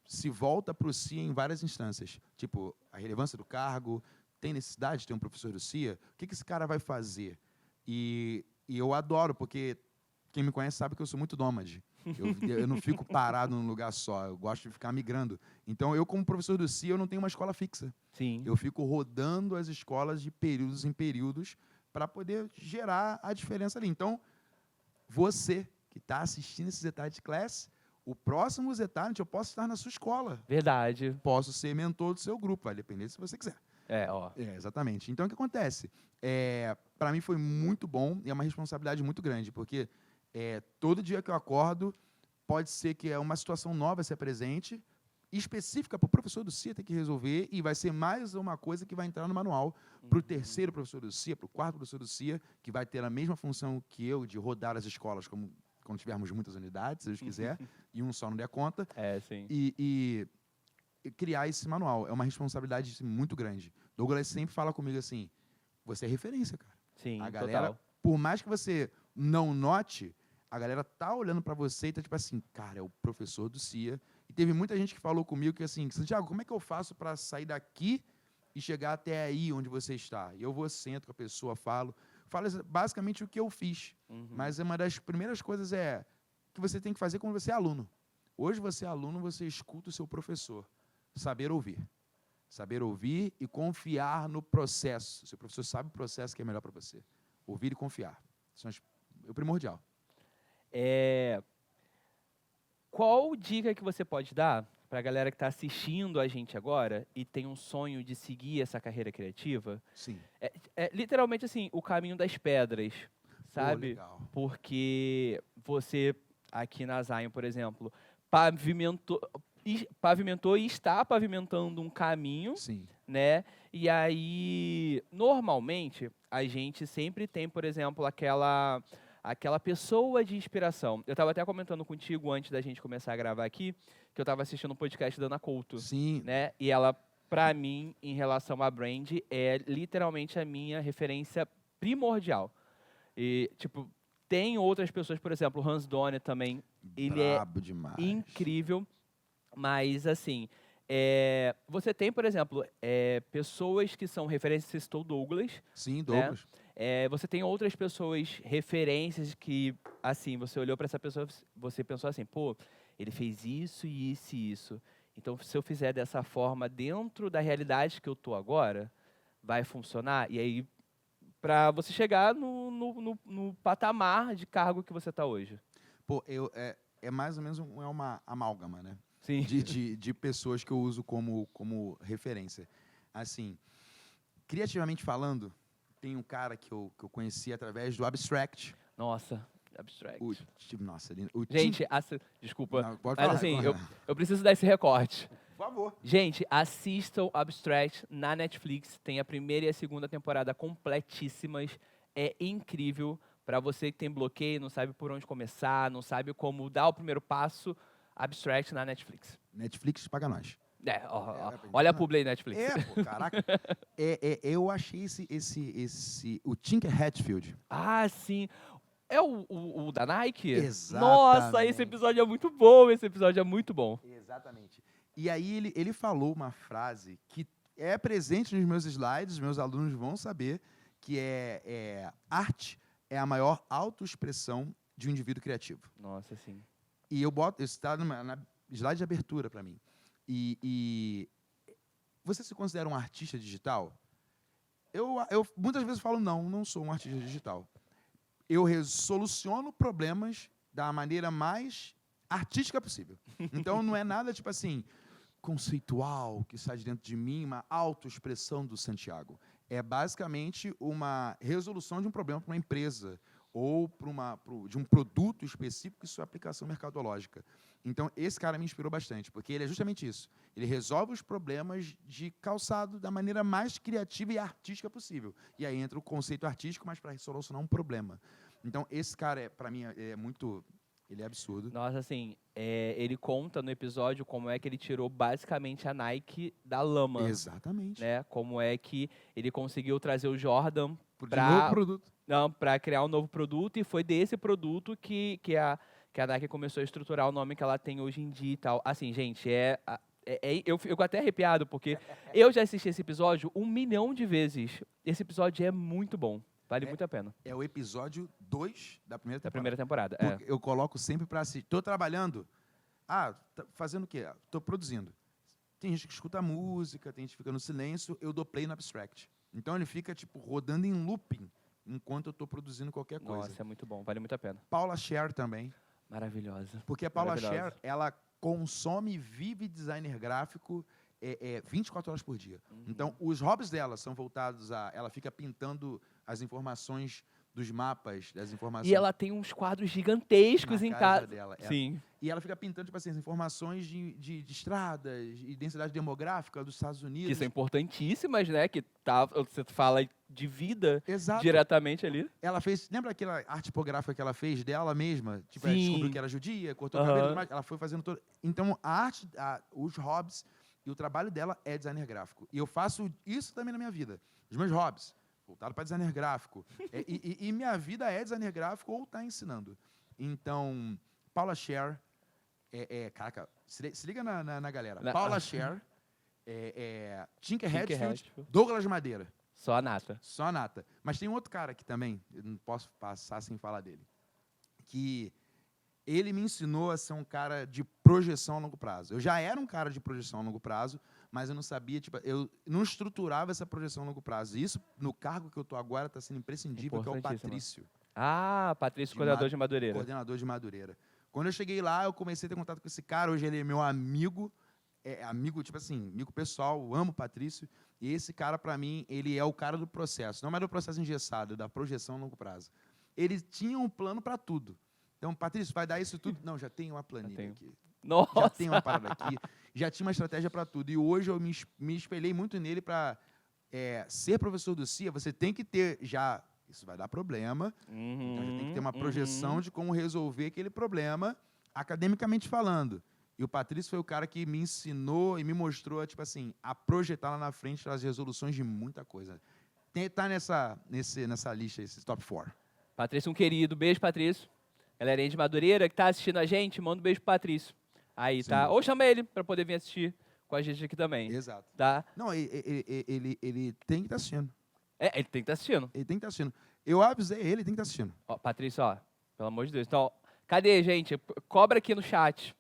se volta para o CIA em várias instâncias. Tipo, a relevância do cargo, tem necessidade de ter um professor do CIA? O que esse cara vai fazer? E eu adoro, porque quem me conhece sabe que eu sou muito nômade. Eu não fico parado num lugar só, eu gosto de ficar migrando. Então, eu, como professor do CIA, eu não tenho uma escola fixa. Sim. Eu fico rodando as escolas de períodos em períodos para poder gerar a diferença ali. Então, você que está assistindo esse Z-Talent Class, o próximo Z-Talent eu posso estar na sua escola. Verdade. Posso ser mentor do seu grupo, vai depender se você quiser. Exatamente. Então, o que acontece? Para mim foi muito bom e é uma responsabilidade muito grande, porque todo dia que eu acordo, pode ser que uma situação nova se apresente, específica para o professor do CIA ter que resolver, e vai ser mais uma coisa que vai entrar no manual para o terceiro professor do CIA, para o quarto professor do CIA, que vai ter a mesma função que eu, de rodar as escolas, como quando tivermos muitas unidades, se Deus quiser, e um só não der conta. Sim. E criar esse manual. É uma responsabilidade assim, muito grande. Douglas sempre fala comigo assim, você é referência, cara. Sim, a galera, total. por mais que você não note, a galera tá olhando para você e tá tipo assim, cara, é o professor do CIA. E teve muita gente que falou comigo que assim, Santiago, como é que eu faço para sair daqui e chegar até aí onde você está? E eu vou, sento com a pessoa, falo basicamente o que eu fiz. Mas uma das primeiras coisas que você tem que fazer quando você é aluno. Hoje você é aluno, você escuta o seu professor. Saber ouvir. Saber ouvir e confiar no processo. O seu professor sabe o processo que é melhor para você. Ouvir e confiar. Isso é o primordial. Qual dica que você pode dar para a galera que está assistindo a gente agora e tem um sonho de seguir essa carreira criativa? Sim. Literalmente assim, o caminho das pedras, sabe? Legal. Porque você, aqui na Zion, por exemplo, pavimentou e está pavimentando um caminho, Sim. né? E aí, normalmente, a gente sempre tem, por exemplo, aquela pessoa de inspiração. Eu estava até comentando contigo antes da gente começar a gravar aqui, que eu estava assistindo um podcast da Ana Couto. Sim. Né? E ela, para mim, em relação à brand, é literalmente a minha referência primordial. E, tipo, tem outras pessoas, por exemplo, o Hans Donner também. Ele Brabo demais. Incrível, mas, assim, você tem, por exemplo, pessoas que são referências, você citou Douglas. Sim, Douglas. Né? Você tem outras pessoas, referências que, assim, você olhou para essa pessoa, você pensou assim, pô, ele fez isso e isso e isso. Então, se eu fizer dessa forma dentro da realidade que eu tô agora, vai funcionar? E aí, para você chegar no patamar de cargo que você está hoje. Pô, é mais ou menos uma amálgama, né? Sim. De pessoas que eu uso como referência. Assim, criativamente falando, tem um cara que eu conheci através do Abstract. Nossa, Abstract. Gente, desculpa. Não, pode mas falar, assim, eu preciso dar esse recorte. Por favor. Gente, assistam Abstract na Netflix. Tem a primeira e a segunda temporada completíssimas. É incrível. Para você que tem bloqueio, não sabe por onde começar, não sabe como dar o primeiro passo, Abstract na Netflix. Netflix paga nós. Olha a publi aí, Netflix. Pô, caraca. Eu achei o Tinker Hatfield. Ah, sim. É o da Nike? Exatamente. Nossa, esse episódio é muito bom, Exatamente. E aí ele falou uma frase que é presente nos meus slides, os meus alunos vão saber, que arte é a maior autoexpressão de um indivíduo criativo. Nossa, sim. E isso está na slide de abertura para mim. E você se considera um artista digital? Eu muitas vezes falo, não sou um artista digital. eu soluciono problemas da maneira mais artística possível. Então, não é nada, tipo assim, conceitual, que sai de dentro de mim, uma autoexpressão do Santiago. É basicamente uma resolução de um problema para uma empresa ou de um produto específico e sua aplicação mercadológica. Então, esse cara me inspirou bastante, porque ele é justamente isso. Ele resolve os problemas de calçado da maneira mais criativa e artística possível. E aí entra o conceito artístico, mas para solucionar um problema. Então, esse cara, para mim, é muito... Ele é absurdo. Nossa, assim, ele conta no episódio como é que ele tirou basicamente a Nike da lama. Exatamente. Né? Como é que ele conseguiu trazer o Jordan De novo produto. para criar um novo produto, e foi desse produto que a Nike começou a estruturar o nome que ela tem hoje em dia e tal. Assim, gente, eu fico até arrepiado, porque eu já assisti esse episódio 1 milhão de vezes. Esse episódio é muito bom. Vale muito a pena. É o episódio 2 da primeira temporada. Da primeira temporada, Eu coloco sempre para assistir. Estou trabalhando. Fazendo o quê? Estou produzindo. Tem gente que escuta música, tem gente que fica no silêncio, eu dou play no Abstract. Então ele fica tipo rodando em looping enquanto eu estou produzindo qualquer coisa. Nossa, é muito bom, vale muito a pena. Paula Scher também. Maravilhosa. Porque a Paula Scher, ela consome e vive designer gráfico 24 horas por dia. Então, os hobbies dela são voltados a... Ela fica pintando as informações dos mapas, das informações... E ela tem uns quadros gigantescos em casa dela. Sim. E ela fica pintando, tipo assim, as informações de estradas e densidade demográfica dos Estados Unidos. Que são importantíssimas, né? Que você fala de vida Exato. diretamente ali. Ela fez... Lembra aquela arte tipográfica que ela fez dela mesma? Tipo, Sim. ela descobriu que era judia, cortou o cabelo, mas ela foi fazendo todo... Então, os hobbies e o trabalho dela é designer gráfico. E eu faço isso também na minha vida. Os meus hobbies, voltado para designer gráfico. E minha vida é designer gráfico ou está ensinando. Então, Paula Scher... Caraca, se liga na galera. Paula Scher, Tinker Hatfield, Douglas Madeira. Só a nata. Só a nata. Mas tem um outro cara aqui também, eu não posso passar sem falar dele, que ele me ensinou a ser um cara de projeção a longo prazo. Eu já era um cara de projeção a longo prazo, mas eu não sabia, tipo, eu não estruturava essa projeção a longo prazo. E isso, no cargo que eu estou agora, está sendo imprescindível, que é o Patrício. Patrício, coordenador de Madureira. Coordenador de Madureira. Quando eu cheguei lá, eu comecei a ter contato com esse cara. Hoje ele é meu amigo, amigo, tipo assim, amigo pessoal, eu amo o Patrício. E esse cara, para mim, ele é o cara do processo. Não é do processo engessado, é da projeção a longo prazo. Ele tinha um plano para tudo. Então, Patrício, vai dar isso tudo? Não, já tem uma planilha aqui. Nossa! Já tem uma parada aqui. Já tinha uma estratégia para tudo. E hoje eu me espelhei muito nele para ser professor do CIA. Você tem que ter já... Isso vai dar problema. Então, já tem que ter uma projeção de como resolver aquele problema, academicamente falando. E o Patrício foi o cara que me ensinou e me mostrou, tipo assim, a projetar lá na frente as resoluções de muita coisa. Tá nessa lista, esse top 4. Patrício, um querido. Beijo, Patrício. Galerinha de Madureira que tá assistindo a gente, manda um beijo pro Patrício. Aí, Sim. tá? Ou chama ele para poder vir assistir com a gente aqui também. Exato. Tá? Não, ele tem que estar assistindo. Ele tem que estar assistindo. Ele tem que estar assistindo. Eu avisei ele, tem que estar assistindo. Patrício, pelo amor de Deus. Então, cadê, gente? Cobra aqui no chat.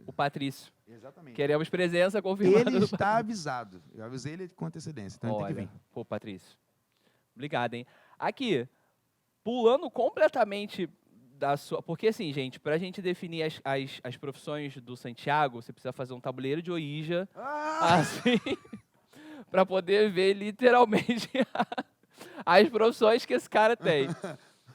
O Patrício. Exatamente. Queremos presença confirmada. Ele está avisado. Eu avisei ele com antecedência, então ele tem que vir. Pô, Patrício. Obrigado, hein? Aqui, pulando completamente da sua... Porque, assim, gente, para a gente definir as profissões do Santiago, você precisa fazer um tabuleiro de Ouija, assim, para poder ver literalmente as profissões que esse cara tem.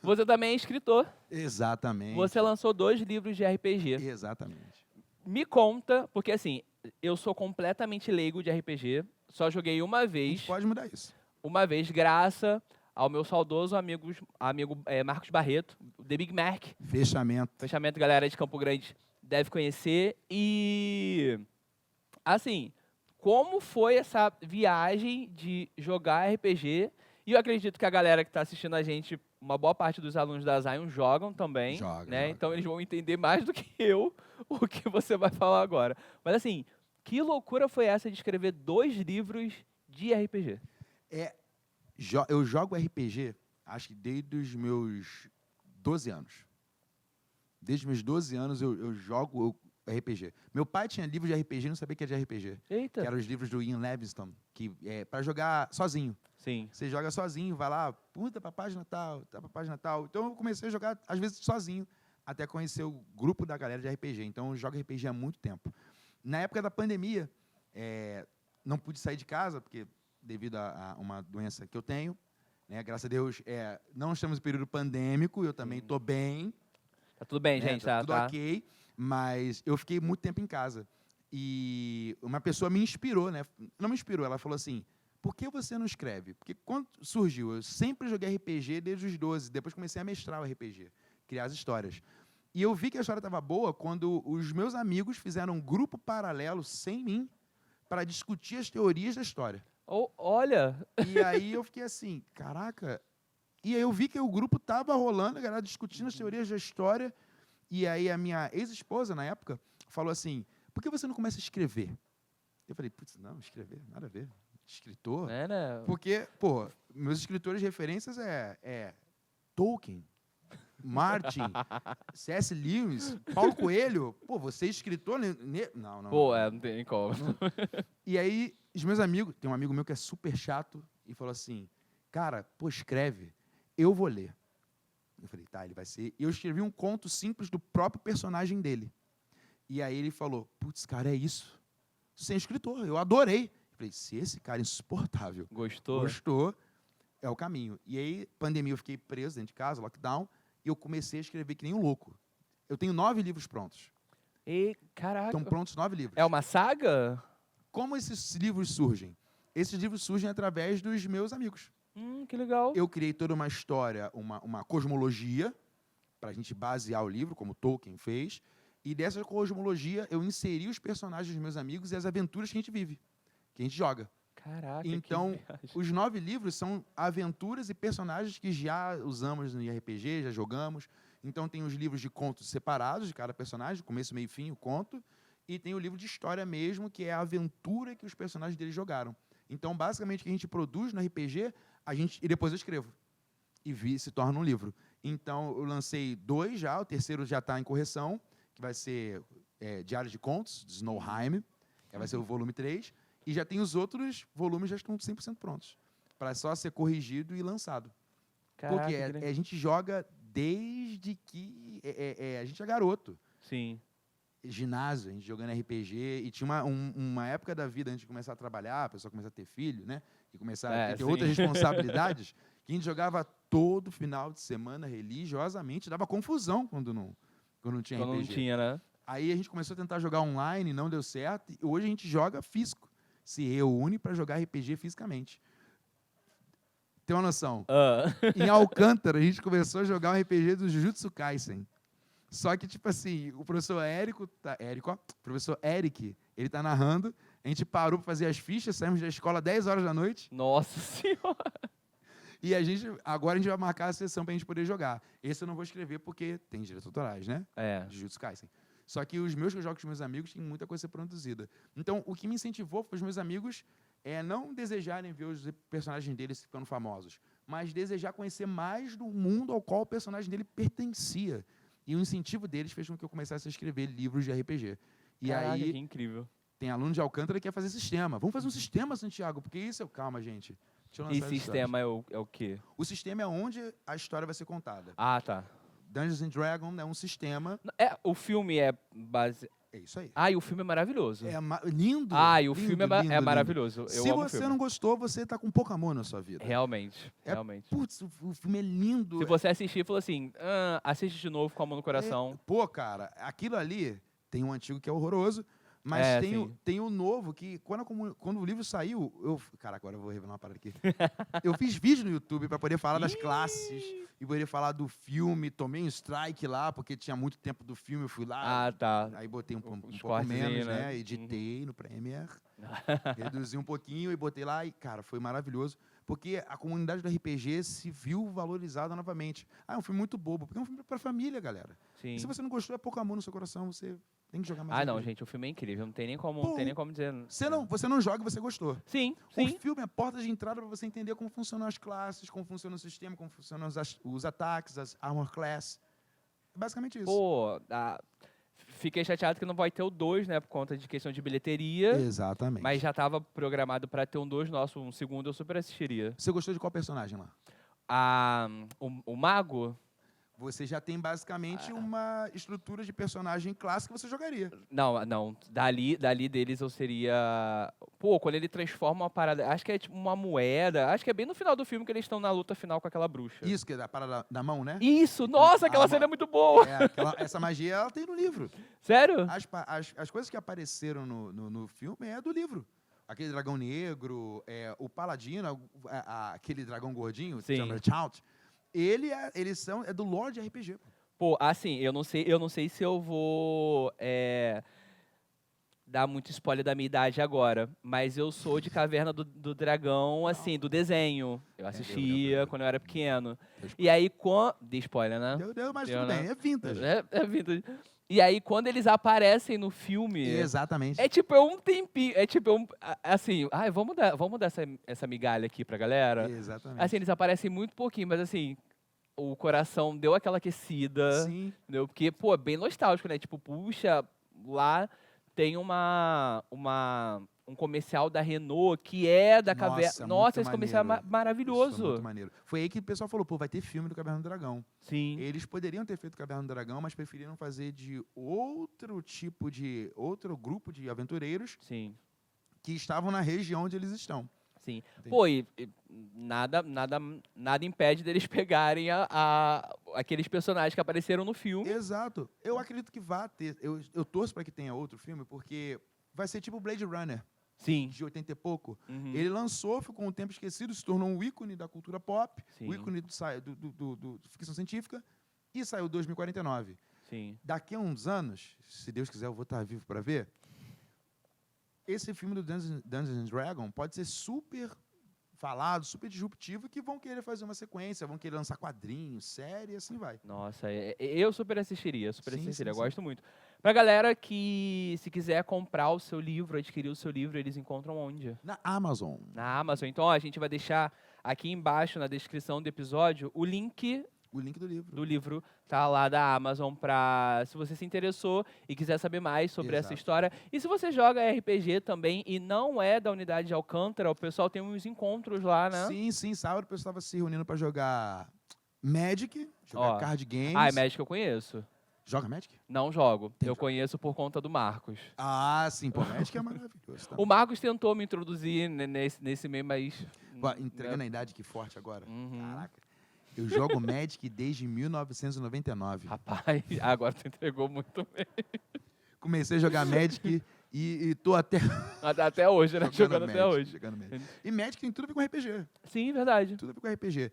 Você também é escritor. Exatamente. Você lançou 2 livros de RPG. Exatamente. Me conta, porque assim, eu sou completamente leigo de RPG, só joguei uma vez. A gente pode mudar isso. Uma vez, graças ao meu saudoso amigo Marcos Barreto, The Big Mac. Fechamento, galera de Campo Grande deve conhecer. E, assim, como foi essa viagem de jogar RPG? E eu acredito que a galera que está assistindo a gente, uma boa parte dos alunos da Zion jogam também. Joga. Então eles vão entender mais do que eu o que você vai falar agora. Mas assim, que loucura foi essa de escrever 2 livros de RPG? Eu jogo RPG, acho que desde os meus 12 anos. Desde os meus 12 anos eu jogo RPG. Meu pai tinha livros de RPG e não sabia que era de RPG. Eita. Que eram os livros do Ian Livingstone, que é para jogar sozinho. Sim. Você joga sozinho, vai lá, puta, pra página tal, tá pra página tal. Então eu comecei a jogar, às vezes, sozinho, até conhecer o grupo da galera de RPG. Então eu jogo RPG há muito tempo. Na época da pandemia, não pude sair de casa, porque devido a uma doença que eu tenho, né, graças a Deus, não estamos em período pandêmico, eu também estou bem. Tá tudo bem, né, gente, tá tá? tudo ok, mas eu fiquei muito tempo em casa. E uma pessoa me inspirou, né? Não me inspirou, ela falou assim, por que você não escreve? Porque quando surgiu, eu sempre joguei RPG desde os 12, depois comecei a mestrar o RPG, criar as histórias. E eu vi que a história estava boa quando os meus amigos fizeram um grupo paralelo, sem mim, para discutir as teorias da história. Olha, E aí eu fiquei assim, caraca. E aí eu vi que o grupo tava rolando, a galera discutindo as teorias da história. E aí a minha ex-esposa, na época, falou assim, por que você não começa a escrever? Eu falei, putz, não, escrever, nada a ver. Escritor? né? Porque, pô, meus escritores de referências é Tolkien, Martin, C.S. Lewis, Paulo Coelho. Pô, você é escritor? Não, não. Pô, não. não tem nem como. E aí, os meus amigos, tem um amigo meu que é super chato, e falou assim, cara, pô, escreve, eu vou ler. Eu falei, tá, ele vai ser... E eu escrevi um conto simples do próprio personagem dele. E aí ele falou, putz, cara, é isso. Você é escritor, eu adorei. Eu falei, se esse cara é insuportável gostou, é o caminho. E aí, pandemia, eu fiquei preso dentro de casa, lockdown, e eu comecei a escrever que nem um louco. Eu tenho 9 livros prontos. E, caraca. Estão prontos 9 livros. É uma saga? Como esses livros surgem? Esses livros surgem através dos meus amigos. Que legal. Eu criei toda uma história, uma cosmologia, para a gente basear o livro, como Tolkien fez, e dessa cosmologia eu inseri os personagens dos meus amigos e as aventuras que a gente vive, que a gente joga. Caraca, Então, que viagem. os 9 livros são aventuras e personagens que já usamos no RPG, já jogamos. Então, tem os livros de contos separados de cada personagem, começo, meio e fim, o conto, e tem o livro de história mesmo, que é a aventura que os personagens deles jogaram. Então, basicamente, o que a gente produz no RPG, e depois eu escrevo. E se torna um livro. Então, eu lancei 2 já, o terceiro já está em correção, que vai ser Diário de Contos, de Snowheim, que vai ser o volume 3, e já tem os outros volumes, já estão 100% prontos, para só ser corrigido e lançado. Caraca, Porque que legal. a gente joga desde que a gente é garoto. Sim. Ginásio, a gente jogando RPG, e tinha uma época da vida, antes de começar a trabalhar, a pessoa começar a ter filho, né? E começar a ter sim. outras responsabilidades, que a gente jogava todo final de semana religiosamente, dava confusão quando não tinha Quando RPG. não tinha, né? Aí a gente começou a tentar jogar online, não deu certo, e hoje a gente joga físico, se reúne para jogar RPG fisicamente. Tem uma noção? Em Alcântara, a gente começou a jogar um RPG do Jujutsu Kaisen. Só que, tipo assim, o professor professor Eric, ele tá narrando, a gente parou para fazer as fichas, saímos da escola 10 horas da noite, Nossa senhora. e agora a gente vai marcar a sessão pra gente poder jogar. Esse eu não vou escrever porque tem direitos autorais, né? É. De Jujutsu Kaisen. Só que os meus que eu jogo com os meus amigos tem muita coisa a ser produzida. Então, o que me incentivou foi os meus amigos não desejarem ver os personagens deles ficando famosos, mas desejar conhecer mais do mundo ao qual o personagem dele pertencia. E o incentivo deles fez com que eu começasse a escrever livros de RPG. E Caraca, aí, que incrível. tem aluno de Alcântara que quer fazer sistema. Vamos fazer um sistema, Santiago, porque isso é... Calma, gente. Deixa eu E lançar as sistema é o quê? o sistema é onde a história vai ser contada. Ah, tá. Dungeons and Dragons é um sistema... O filme é base... É isso aí. Ah, e o filme é maravilhoso. Lindo. Ah, e o lindo, filme é lindo, lindo. maravilhoso. Eu Se amo o você filme. não gostou, você está com pouco amor na sua vida. Realmente, realmente. Putz, o filme é lindo. Se você assistir e falou assim, assiste de novo com a mão no coração. Pô, cara, aquilo ali tem um antigo que é horroroso, mas tem o novo que, quando o livro saiu, cara, agora eu vou revelar uma parada aqui. Eu fiz vídeo no YouTube para poder falar das classes e poder falar do filme. Tomei um strike lá, porque tinha muito tempo do filme, eu fui lá. Ah, tá. Aí botei um pouco cortezinhos, menos, né? né? Editei no Premiere, reduzi um pouquinho e botei lá. E, cara, foi maravilhoso, porque a comunidade do RPG se viu valorizada novamente. É um filme muito bobo, porque é um filme pra família, galera. Sim. E se você não gostou, é pouco amor no seu coração, você tem que jogar mais. Não, RPG. gente, o filme é incrível. Não tem nem como, dizer. Você não joga e você gostou. Sim, O sim. filme é a porta de entrada para você entender como funcionam as classes, como funciona o sistema, como funcionam os ataques, as armor class. É basicamente isso. Pô, fiquei chateado que não vai ter o 2, né? Por conta de questão de bilheteria. Exatamente. Mas já estava programado para ter um 2 nosso, um segundo eu super assistiria. Você gostou de qual personagem lá? O Mago? Você já tem basicamente uma estrutura de personagem clássica que você jogaria. Não. Dali deles eu seria... Pô, quando ele transforma uma parada... Acho que é tipo uma moeda. Acho que é bem no final do filme que eles estão na luta final com aquela bruxa. Isso, que é a parada da mão, né? Isso! Nossa, aquela cena é muito boa! Essa magia, ela tem no livro. Sério? As coisas que apareceram no filme é do livro. Aquele dragão negro, o paladino, aquele dragão gordinho, Sim. chama Chalt, eles são do Lorde RPG. Pô, assim, eu não sei se eu vou dar muito spoiler da minha idade agora, mas eu sou de Caverna do Dragão, assim, do desenho. Eu assistia deu. quando eu era pequeno. Deu E aí, de spoiler, né? Deu, mas Deu, tudo né? bem, é vintage. É vintage. E aí, quando eles aparecem no filme... Exatamente. É tipo, um tempinho, assim, vamos dar essa migalha aqui pra galera. Exatamente. Assim, eles aparecem muito pouquinho, mas assim, o coração deu aquela aquecida, Sim. entendeu? Porque, pô, é bem nostálgico, né? Tipo, puxa, lá tem um comercial da Renault que é da Caverna. Nossa, esse comercial é maravilhoso. Isso é muito maneiro. Foi aí que o pessoal falou, pô, vai ter filme do Caverna do Dragão. Sim. Eles poderiam ter feito Caverna do Dragão, mas preferiram fazer de outro grupo de aventureiros Sim. que estavam na região onde eles estão. Sim. Entendi. Pô, e nada impede deles pegarem aqueles personagens que apareceram no filme. Exato. Eu acredito que vá ter. Eu torço para que tenha outro filme, porque vai ser tipo Blade Runner, Sim. de 80 e pouco. Uhum. Ele lançou, ficou um tempo esquecido, se tornou um ícone da cultura pop, Sim. um ícone do ficção científica, e saiu 2049. Sim. Daqui a uns anos, se Deus quiser, eu vou estar vivo para ver. Esse filme do Dungeons & Dragons pode ser super falado, super disruptivo, que vão querer fazer uma sequência, vão querer lançar quadrinhos, série, e assim vai. Nossa, eu super assistiria, Sim, eu sim. gosto muito. Pra galera que, se quiser comprar o seu livro, adquirir o seu livro, eles encontram onde? Na Amazon. Na Amazon. Então, ó, a gente vai deixar aqui embaixo, na descrição do episódio, o link O link do livro. do livro, tá lá da Amazon, pra, se você se interessou e quiser saber mais sobre essa Exato. história. E se você joga RPG também e não é da unidade de Alcântara, o pessoal tem uns encontros lá, né? Sim. Sábado o pessoal estava se reunindo para jogar Magic, jogar card games. Magic eu conheço. Joga Magic? Não jogo. Tem Eu jogo. conheço por conta do Marcos. Ah, sim. Pô, Magic é maravilhoso. Tá? O Marcos tentou me introduzir nesse meio, mas... Pô, entregando a idade que forte agora. Uhum. Caraca. Eu jogo Magic desde 1999. Rapaz, agora tu entregou muito bem. Comecei a jogar Magic e tô até... Até hoje, né? Jogando até Magic, hoje. jogando Magic. E Magic tem tudo a ver com RPG. Sim, verdade. Tudo a ver com RPG.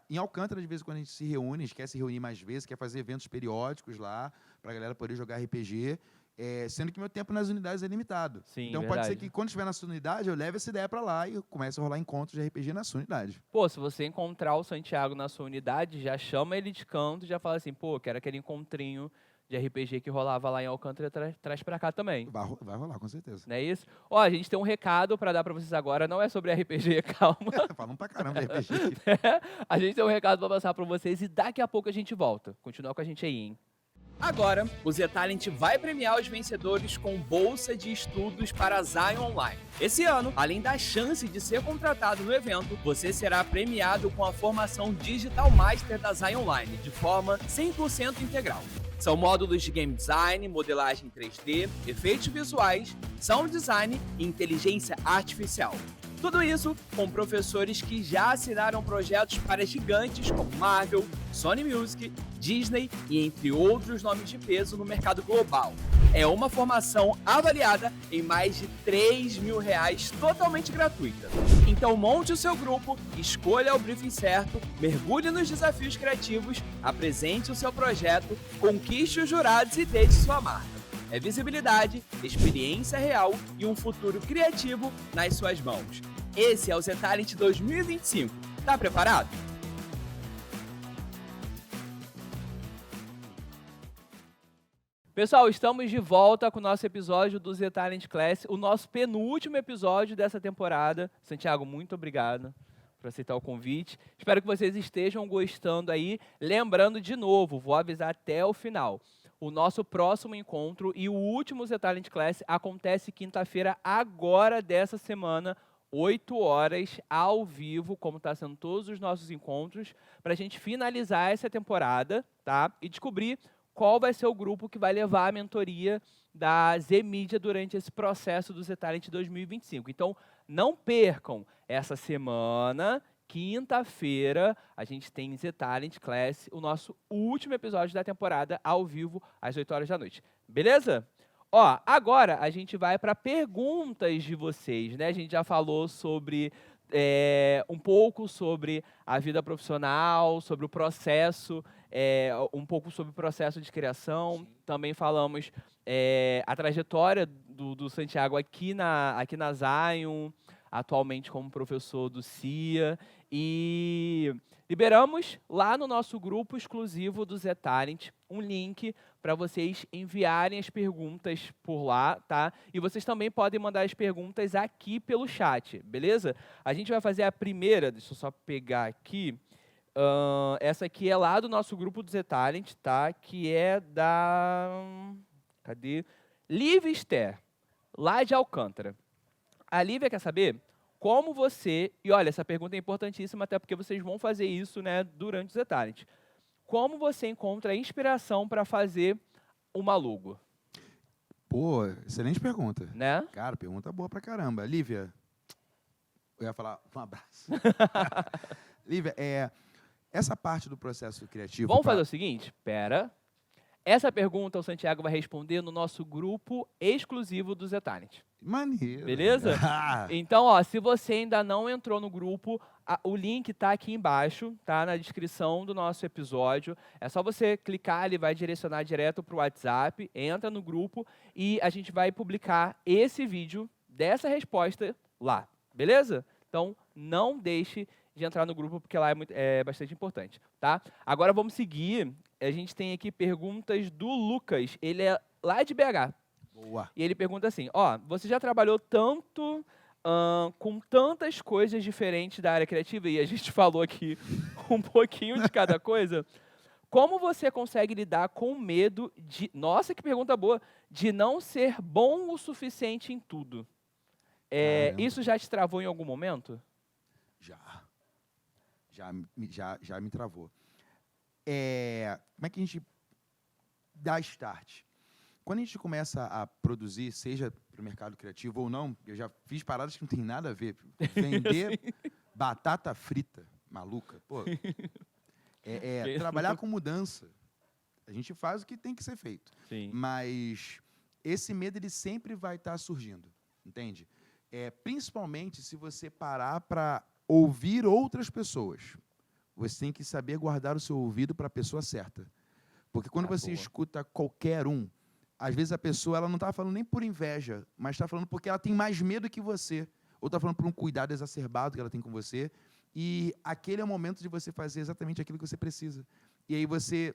Em Alcântara, de vez em quando a gente se reúne, quer se reunir mais vezes, quer fazer eventos periódicos lá, pra galera poder jogar RPG. Sendo que meu tempo nas unidades é limitado. Sim, então verdade. pode ser que quando estiver na sua unidade, eu leve essa ideia pra lá e comece a rolar encontros de RPG na sua unidade. Pô, se você encontrar o Santiago na sua unidade, já chama ele de canto e já fala assim, pô, quero aquele encontrinho de RPG que rolava lá em Alcântara, traz pra cá também. Vai rolar, com certeza. Não é isso? Ó, a gente tem um recado pra dar pra vocês agora, não é sobre RPG, calma. Falando pra caramba de RPG aqui. A gente tem um recado pra passar pra vocês e daqui a pouco a gente volta. Continua com a gente aí, hein? Agora, o Zetalent vai premiar os vencedores com bolsa de estudos para a Zion Online. Esse ano, além da chance de ser contratado no evento, você será premiado com a formação Digital Master da Zion Online, de forma 100% integral. São módulos de game design, modelagem 3D, efeitos visuais, sound design e inteligência artificial. Tudo isso com professores que já assinaram projetos para gigantes como Marvel, Sony Music, Disney e entre outros nomes de peso no mercado global. É uma formação avaliada em mais de R$3.000 totalmente gratuita. Então monte o seu grupo, escolha o briefing certo, mergulhe nos desafios criativos, apresente o seu projeto, conquiste os jurados e deixe sua marca. É visibilidade, experiência real e um futuro criativo nas suas mãos. Esse é o Zetalent 2025. Tá preparado? Pessoal, estamos de volta com o nosso episódio do Zetalent Class, o nosso penúltimo episódio dessa temporada. Santiago, muito obrigado por aceitar o convite. Espero que vocês estejam gostando aí. Lembrando de novo, vou avisar até o final. o nosso próximo encontro e o último Z Talent Class acontece quinta-feira agora dessa semana, 8 horas, ao vivo, como está sendo todos os nossos encontros, para a gente finalizar essa temporada, tá? E descobrir qual vai ser o grupo que vai levar a mentoria da Z-Mídia durante esse processo do Z Talent 2025. Então, não percam essa semana, quinta-feira, a gente tem Z Talent Class, o nosso último episódio da temporada, ao vivo, às 8 horas da noite. Beleza? Ó, agora a gente vai para perguntas de vocês, né? A gente já falou sobre um pouco sobre a vida profissional, sobre o processo, um pouco sobre o processo de criação. Sim. Também falamos a trajetória do Santiago aqui na Zion, atualmente como professor do CIA. E liberamos lá no nosso grupo exclusivo do Z Talent um link para vocês enviarem as perguntas por lá, tá? E vocês também podem mandar as perguntas aqui pelo chat, beleza? A gente vai fazer a primeira, deixa eu só pegar aqui. Essa aqui é lá do nosso grupo do Z Talent, tá? Que é da... Cadê? Lívia Esther, lá de Alcântara. A Lívia quer saber como você... E olha, essa pergunta é importantíssima, até porque vocês vão fazer isso, né, durante o Z Talent. Como você encontra inspiração para fazer uma logo? Pô, excelente pergunta. Né? Cara, pergunta boa pra caramba. Lívia, eu ia falar um abraço. Lívia, essa parte do processo criativo... Vamos fazer o seguinte? Pera. Essa pergunta o Santiago vai responder no nosso grupo exclusivo do Z Talent. Maneiro. Beleza? Então, ó, se você ainda não entrou no grupo, o link está aqui embaixo, tá? Na descrição do nosso episódio. É só você clicar, ele vai direcionar direto para o WhatsApp, entra no grupo e a gente vai publicar esse vídeo dessa resposta lá, beleza? Então, não deixe de entrar no grupo, porque lá é bastante importante, tá? Agora vamos seguir. A gente tem aqui perguntas do Lucas. Ele é lá de BH. Boa. E ele pergunta assim, ó, você já trabalhou tanto com tantas coisas diferentes da área criativa, e a gente falou aqui um pouquinho de cada coisa, como você consegue lidar com o medo de, nossa, que pergunta boa, de não ser bom o suficiente em tudo? Isso já te travou em algum momento? Já me travou. Como é que a gente dá start? Quando a gente começa a produzir, seja para o mercado criativo ou não, eu já fiz paradas que não tem nada a ver. Vender batata frita, maluca. Pô, trabalhar com mudança. A gente faz o que tem que ser feito. Sim. Mas esse medo ele sempre vai estar surgindo, entende? Principalmente se você parar para ouvir outras pessoas. Você tem que saber guardar o seu ouvido para a pessoa certa. Porque quando você escuta qualquer um, às vezes a pessoa ela não está falando nem por inveja, mas está falando porque ela tem mais medo que você. Ou está falando por um cuidado exacerbado que ela tem com você. E aquele é o momento de você fazer exatamente aquilo que você precisa. E aí você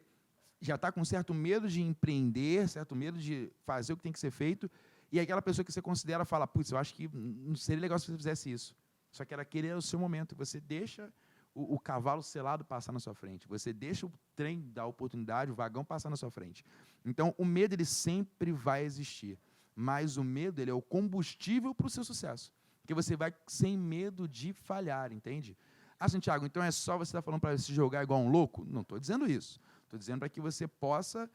já está com certo medo de empreender, certo medo de fazer o que tem que ser feito. E aquela pessoa que você considera fala, putz, eu acho que não seria legal se você fizesse isso. Só que aquele é o seu momento. Você deixa o cavalo selado passar na sua frente. Você deixa o trem da oportunidade, o vagão passar na sua frente. Então, o medo ele sempre vai existir. Mas o medo ele é o combustível para o seu sucesso. Porque você vai sem medo de falhar, entende? Ah, Santiago, então é só você estar falando para se jogar igual um louco? Não estou dizendo isso. Estou dizendo para que você possa...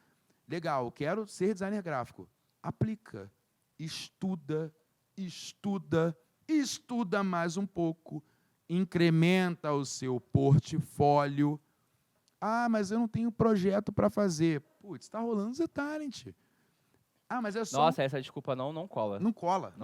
Legal, eu quero ser designer gráfico. Aplica. Estuda, estuda, estuda mais um pouco. Incrementa o seu portfólio. Ah, mas eu não tenho projeto para fazer. Putz, está rolando Z Talent. Ah, mas é só... Nossa, essa desculpa não cola. Não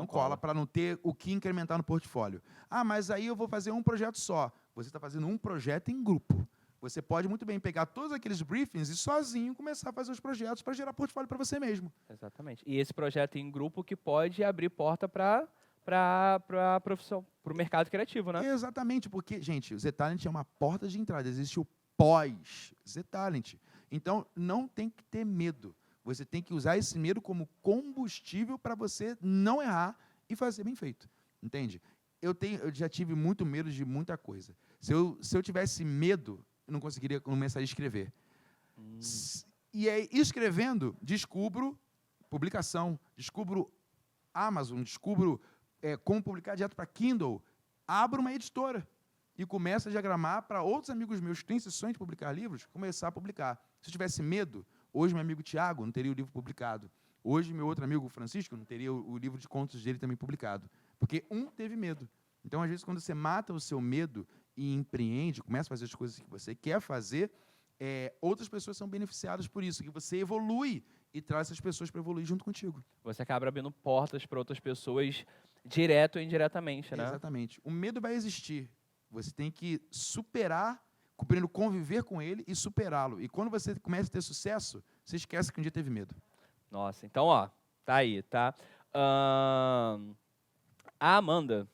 cola para não ter o que incrementar no portfólio. Ah, mas aí eu vou fazer um projeto só. Você está fazendo um projeto em grupo. Você pode muito bem pegar todos aqueles briefings e sozinho começar a fazer os projetos para gerar portfólio para você mesmo. Exatamente. E esse projeto em grupo que pode abrir porta para a profissão, para o mercado criativo, né? Exatamente, porque, gente, o Z Talent é uma porta de entrada, existe o pós-Z Talent. Então, não tem que ter medo. Você tem que usar esse medo como combustível para você não errar e fazer bem feito, entende? Eu já tive muito medo de muita coisa. Se eu tivesse medo, eu não conseguiria começar a escrever. E aí, escrevendo, descubro publicação, descubro Amazon, descubro como publicar direto para Kindle, abro uma editora e começo a diagramar para outros amigos meus que têm esse sonho de publicar livros, começar a publicar. Se eu tivesse medo, hoje meu amigo Tiago não teria o livro publicado. Hoje meu outro amigo Francisco não teria o livro de contos dele também publicado. Porque um teve medo. Então, às vezes, quando você mata o seu medo e empreende, começa a fazer as coisas que você quer fazer, outras pessoas são beneficiadas por isso, que você evolui e traz essas pessoas para evoluir junto contigo. Você acaba abrindo portas para outras pessoas, direto ou indiretamente, né? Exatamente. O medo vai existir. Você tem que superar, primeiro conviver com ele e superá-lo. E quando você começa a ter sucesso, você esquece que um dia teve medo. Nossa, então, ó, tá aí, tá? A Amanda,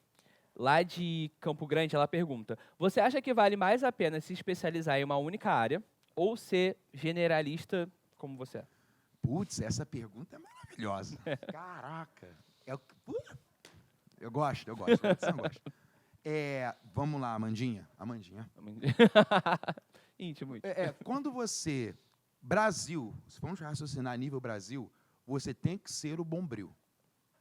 lá de Campo Grande, ela pergunta: você acha que vale mais a pena se especializar em uma única área ou ser generalista como você é? Putz, essa pergunta é maravilhosa. Caraca. Eu gosto. Você não gosta. Vamos lá, Amandinha. Íntimo. Quando você... Brasil, se vamos raciocinar a nível Brasil, você tem que ser o bombril.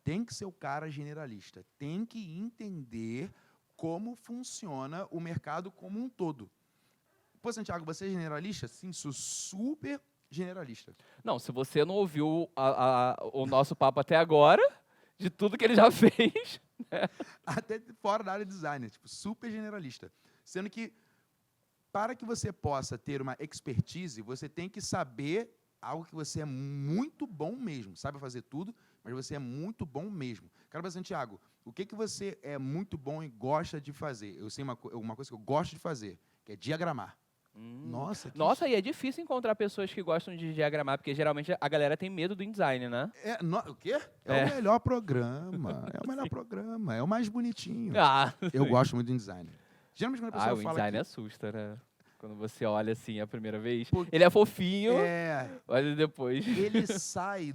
Tem que ser o cara generalista. Tem que entender como funciona o mercado como um todo. Pô, Santiago, você é generalista? Sim, sou super generalista. Não, se você não ouviu o nosso papo até agora, de tudo que ele já fez... Até fora da área de design, tipo, super generalista. Sendo que, para que você possa ter uma expertise, você tem que saber algo que você é muito bom mesmo. Sabe fazer tudo, mas você é muito bom mesmo. Cara, Santiago, o que você é muito bom e gosta de fazer? Eu sei uma coisa que eu gosto de fazer, que é diagramar. Nossa, e é difícil encontrar pessoas que gostam de diagramar, porque geralmente a galera tem medo do InDesign, né? O quê? É o melhor programa. É o melhor programa. É o mais bonitinho. Eu gosto muito do InDesign. Geralmente quando a pessoa o fala InDesign que... assusta, né? Quando você olha assim a primeira vez. Ele é fofinho, olha depois. Ele sai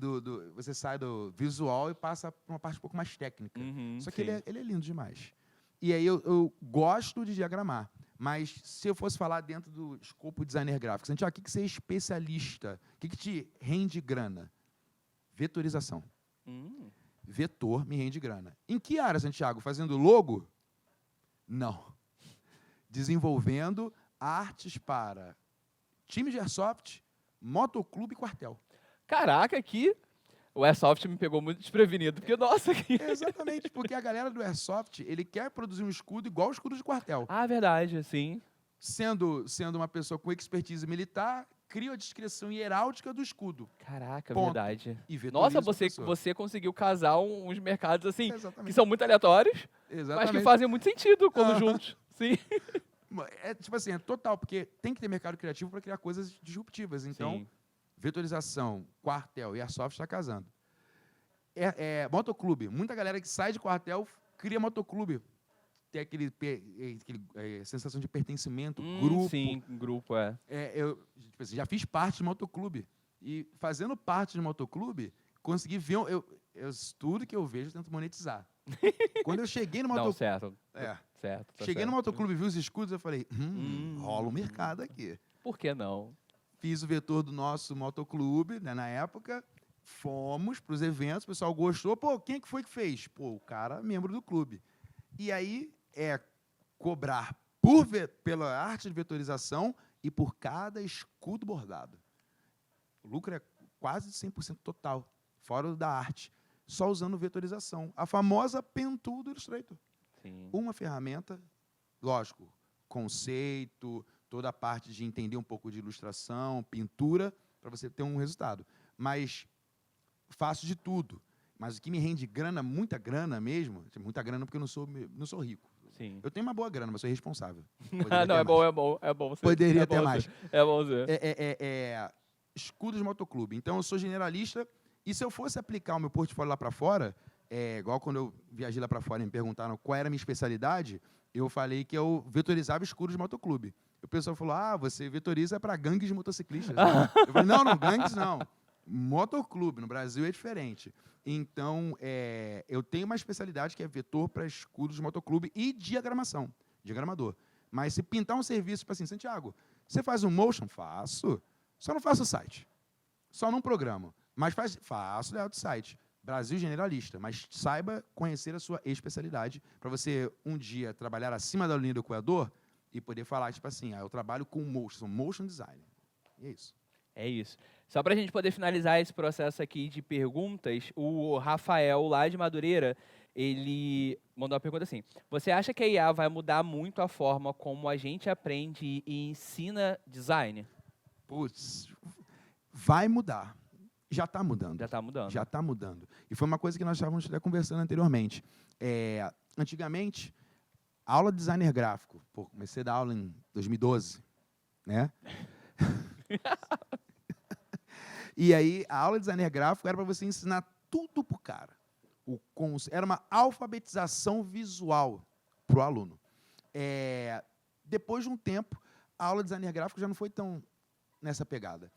você sai do visual e passa para uma parte um pouco mais técnica. Só que ele é lindo demais. E aí eu gosto de diagramar. Mas se eu fosse falar dentro do escopo designer gráfico, Santiago, o que você é especialista? O que te rende grana? Vetorização. Vetor me rende grana. Em que área, Santiago? Fazendo logo? Não. Desenvolvendo artes para time de airsoft, motoclube e quartel. Caraca, aqui o airsoft me pegou muito desprevenido, porque, nossa... Exatamente, porque a galera do airsoft, ele quer produzir um escudo igual o escudo de quartel. Verdade, sim. Sendo uma pessoa com expertise militar, cria a descrição hieráutica do escudo. Caraca, Ponto. verdade. E Nossa, você conseguiu casar uns mercados assim, que são muito aleatórios, mas que fazem muito sentido quando juntos. Sim. Tipo assim, é total, porque tem que ter mercado criativo para criar coisas disruptivas. Então, vetorização, quartel e airsoft está casando. Motoclube. Muita galera que sai de quartel cria motoclube. Tem aquele sensação de pertencimento, grupo. Sim, grupo, Eu tipo assim, já fiz parte de motoclube. E fazendo parte de motoclube, consegui ver... tudo que eu vejo, eu tento monetizar. Quando eu cheguei no motoclube... Certo. Cheguei no motoclube e vi os escudos, eu falei, rola um mercado aqui. Por que não? Fiz o vetor do nosso motoclube, né, na época, fomos para os eventos, o pessoal gostou, quem é que foi que fez? O cara, membro do clube. E aí, cobrar pela arte de vetorização e por cada escudo bordado. O lucro é quase 100% total, fora o da arte, só usando vetorização. A famosa Pentool do Illustrator. Sim. Uma ferramenta, lógico, conceito, toda a parte de entender um pouco de ilustração, pintura, para você ter um resultado. Mas faço de tudo. Mas o que me rende grana, muita grana mesmo, muita grana porque eu não sou rico. Sim. Eu tenho uma boa grana, mas sou irresponsável. Não, é bom. Poderia ter mais. É bom ser. Escudos de motoclube. Então, eu sou generalista, e se eu fosse aplicar o meu portfólio lá para fora, igual quando eu viajei lá para fora e me perguntaram qual era a minha especialidade, eu falei que eu vetorizava escudos de motoclube. O pessoal falou, você vetoriza para gangues de motociclistas. Eu falei, não, gangues não. Motoclube, no Brasil é diferente. Então, eu tenho uma especialidade que é vetor para escudos de motoclube e diagramação, diagramador. Mas se pintar um serviço, tipo assim, Santiago, você faz um motion? Faço. Só não faço o site. só não programo. Mas faço layout de site. Brasil generalista, mas saiba conhecer a sua especialidade para você um dia trabalhar acima da linha do Equador e poder falar, tipo assim, eu trabalho com motion design. E é isso. É isso. Só para a gente poder finalizar esse processo aqui de perguntas, o Rafael, lá de Madureira, ele mandou uma pergunta assim: você acha que a IA vai mudar muito a forma como a gente aprende e ensina design? Putz, vai mudar. Já está mudando. Já está mudando. Já está mudando. E foi uma coisa que nós estávamos até conversando anteriormente. Antigamente, a aula de designer gráfico, comecei a dar aula em 2012, né? E aí, a aula de designer gráfico era para você ensinar tudo para o cara. Era uma alfabetização visual para o aluno. Depois de um tempo, a aula de designer gráfico já não foi tão nessa pegada.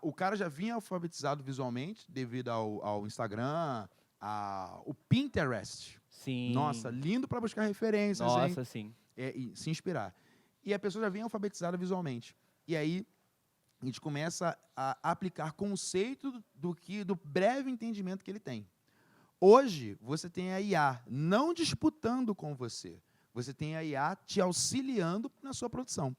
O cara já vinha alfabetizado visualmente devido ao Instagram, ao Pinterest. Sim. Nossa, lindo para buscar referências. Nossa, sim. E se inspirar. E a pessoa já vinha alfabetizada visualmente. E aí a gente começa a aplicar conceito do breve entendimento que ele tem. Hoje, você tem a IA não disputando com você. Você tem a IA te auxiliando na sua produção.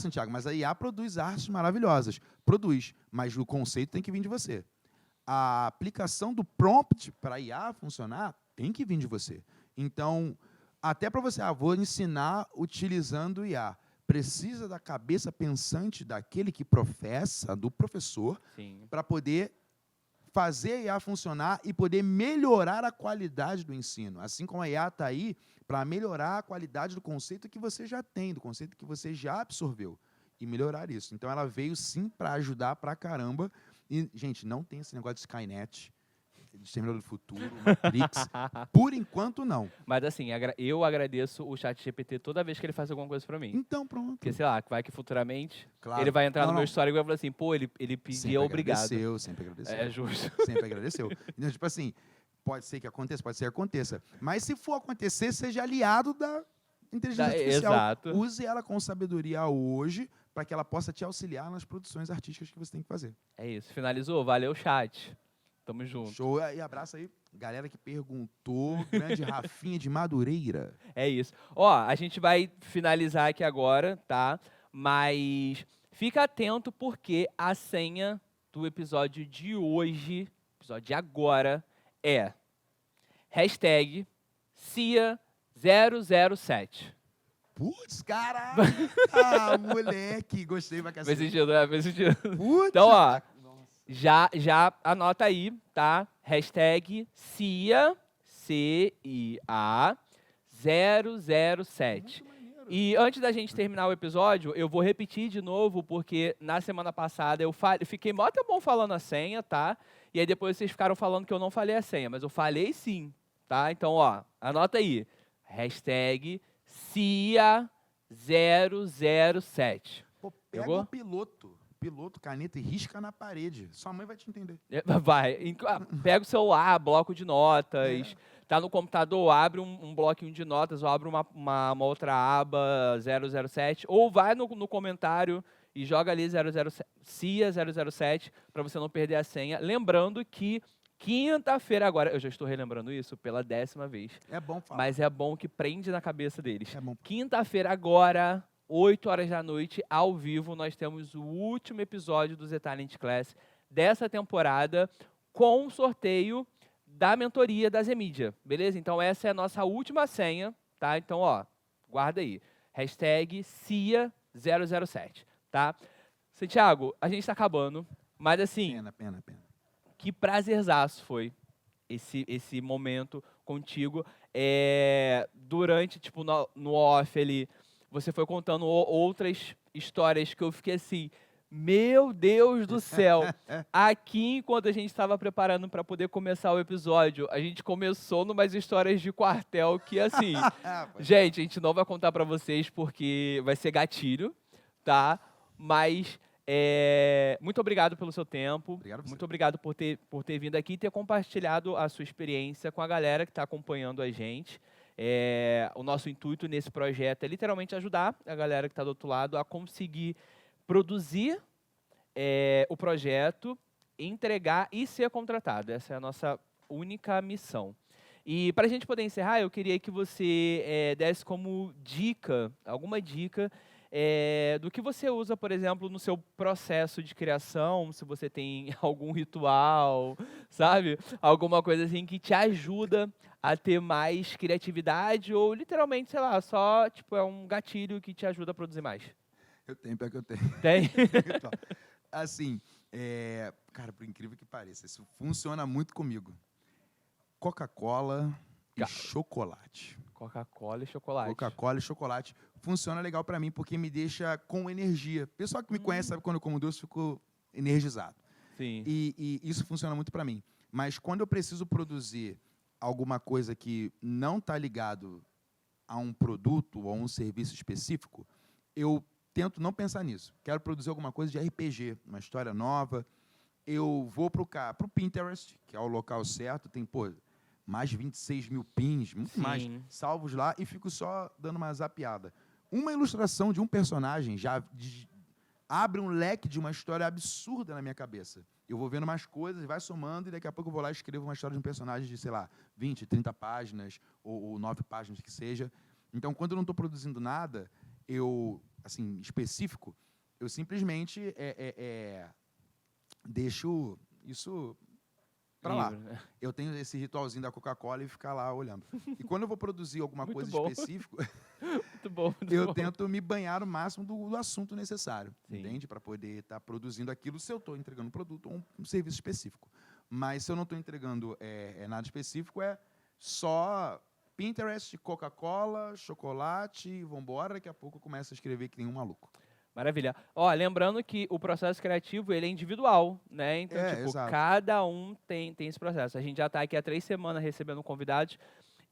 Santiago, mas a IA produz artes maravilhosas. Produz, mas o conceito tem que vir de você. A aplicação do prompt para a IA funcionar tem que vir de você. Então, até para você, vou ensinar utilizando o IA. Precisa da cabeça pensante daquele que professa, do professor, para poder fazer a IA funcionar e poder melhorar a qualidade do ensino. Assim como a IA está aí para melhorar a qualidade do conceito que você já tem, do conceito que você já absorveu, e melhorar isso. Então, ela veio, sim, para ajudar pra caramba. E, gente, não tem esse negócio de Skynet, de Exterminador do Futuro, Matrix. Por enquanto, não. Mas, assim, eu agradeço o ChatGPT toda vez que ele faz alguma coisa para mim. Então, pronto. Porque, sei lá, vai que futuramente Claro. ele vai entrar no meu histórico e vai falar assim, pô, ele pedia obrigado. Sempre agradeceu. É justo. Sempre agradeceu. Então, tipo assim, pode ser que aconteça, pode ser que aconteça. Mas se for acontecer, seja aliado da inteligência artificial. Exato. Use ela com sabedoria hoje para que ela possa te auxiliar nas produções artísticas que você tem que fazer. É isso. Finalizou? Valeu, chat. Tamo junto. Show. E abraço aí, galera que perguntou. Grande Rafinha de Madureira. É isso. Ó, a gente vai finalizar aqui agora, tá? Mas fica atento porque a senha do episódio de hoje, episódio de agora, é hashtag CIA007. Putz, cara! Moleque! Gostei pra cacete. Fez sentido, né? Fez sentido. Putz! Então, ó, já anota aí, tá? Hashtag CIA, CIA 007. E antes da gente terminar o episódio, eu vou repetir de novo, porque na semana passada eu fiquei mó bom falando a senha, tá? E aí depois vocês ficaram falando que eu não falei a senha, mas eu falei sim, tá? Então, ó, anota aí. Hashtag CIA 007. Pô, pega Pegou? o piloto, caneta e risca na parede. Sua mãe vai te entender. Vai. Pega o celular, bloco de notas. Tá no computador, abre um bloquinho de notas, ou abre uma outra aba 007, ou vai no comentário e joga ali 007, CIA 007, para você não perder a senha. Lembrando que quinta-feira agora, eu já estou relembrando isso pela 10ª vez. É bom falar. Mas é bom que prende na cabeça deles. É bom. Quinta-feira agora, 8 horas da noite, ao vivo, nós temos o último episódio do Z-Talent Class dessa temporada, com o sorteio da mentoria da Zmedia, beleza? Então, essa é a nossa última senha, tá? Então, ó, guarda aí. Hashtag CIA007, tá? Santiago, a gente tá acabando, mas assim... Pena. Que prazerzaço foi esse momento contigo. Durante, tipo, no off ali, você foi contando outras histórias que eu fiquei assim... Meu Deus do céu! Aqui, enquanto a gente estava preparando para poder começar o episódio, a gente começou numas histórias de quartel que, assim... gente, a gente não vai contar para vocês porque vai ser gatilho, tá? Mas... muito obrigado pelo seu tempo. Obrigado muito obrigado por ter vindo aqui e ter compartilhado a sua experiência com a galera que está acompanhando a gente. O nosso intuito nesse projeto é literalmente ajudar a galera que está do outro lado a conseguir produzir o projeto, entregar e ser contratado. Essa é a nossa única missão. E para a gente poder encerrar, eu queria que você desse como dica, alguma dica, do que você usa, por exemplo, no seu processo de criação, se você tem algum ritual, sabe? Alguma coisa assim que te ajuda a ter mais criatividade ou literalmente, sei lá, só tipo é um gatilho que te ajuda a produzir mais. Eu tenho, pior que eu tenho. Tem? Então, assim, cara, por incrível que pareça, isso funciona muito comigo. Coca-Cola e chocolate. Coca-Cola e chocolate. Coca-Cola e chocolate funciona legal pra mim porque me deixa com energia. Pessoal que me conhece sabe que quando eu como doce eu fico energizado. Sim. E isso funciona muito pra mim. Mas quando eu preciso produzir alguma coisa que não está ligado a um produto ou a um serviço específico, eu tento não pensar nisso. Quero produzir alguma coisa de RPG, uma história nova. Eu vou para o Pinterest, que é o local certo, tem, mais de 26 mil pins, muito Sim. mais, salvos lá, e fico só dando uma zapeada. Uma ilustração de um personagem já abre um leque de uma história absurda na minha cabeça. Eu vou vendo mais coisas, vai somando, e daqui a pouco eu vou lá e escrevo uma história de um personagem de, sei lá, 20, 30 páginas, ou 9 páginas que seja. Então, quando eu não estou produzindo nada, assim, específico, eu simplesmente deixo isso para lá. Né? Eu tenho esse ritualzinho da Coca-Cola e ficar lá olhando. E quando eu vou produzir alguma Muito coisa bom. específica, Muito bom. Muito eu bom. tento me banhar o máximo do assunto necessário, Sim. entende? Para poder estar produzindo aquilo se eu estou entregando um produto ou um serviço específico. Mas se eu não estou entregando nada específico, é só Pinterest, Coca-Cola, chocolate, e vambora, daqui a pouco eu começo a escrever que nem um maluco. Maravilha. Ó, lembrando que o processo criativo, ele é individual, né? Então, Exato. cada um tem esse processo. A gente já está aqui há 3 semanas recebendo convidados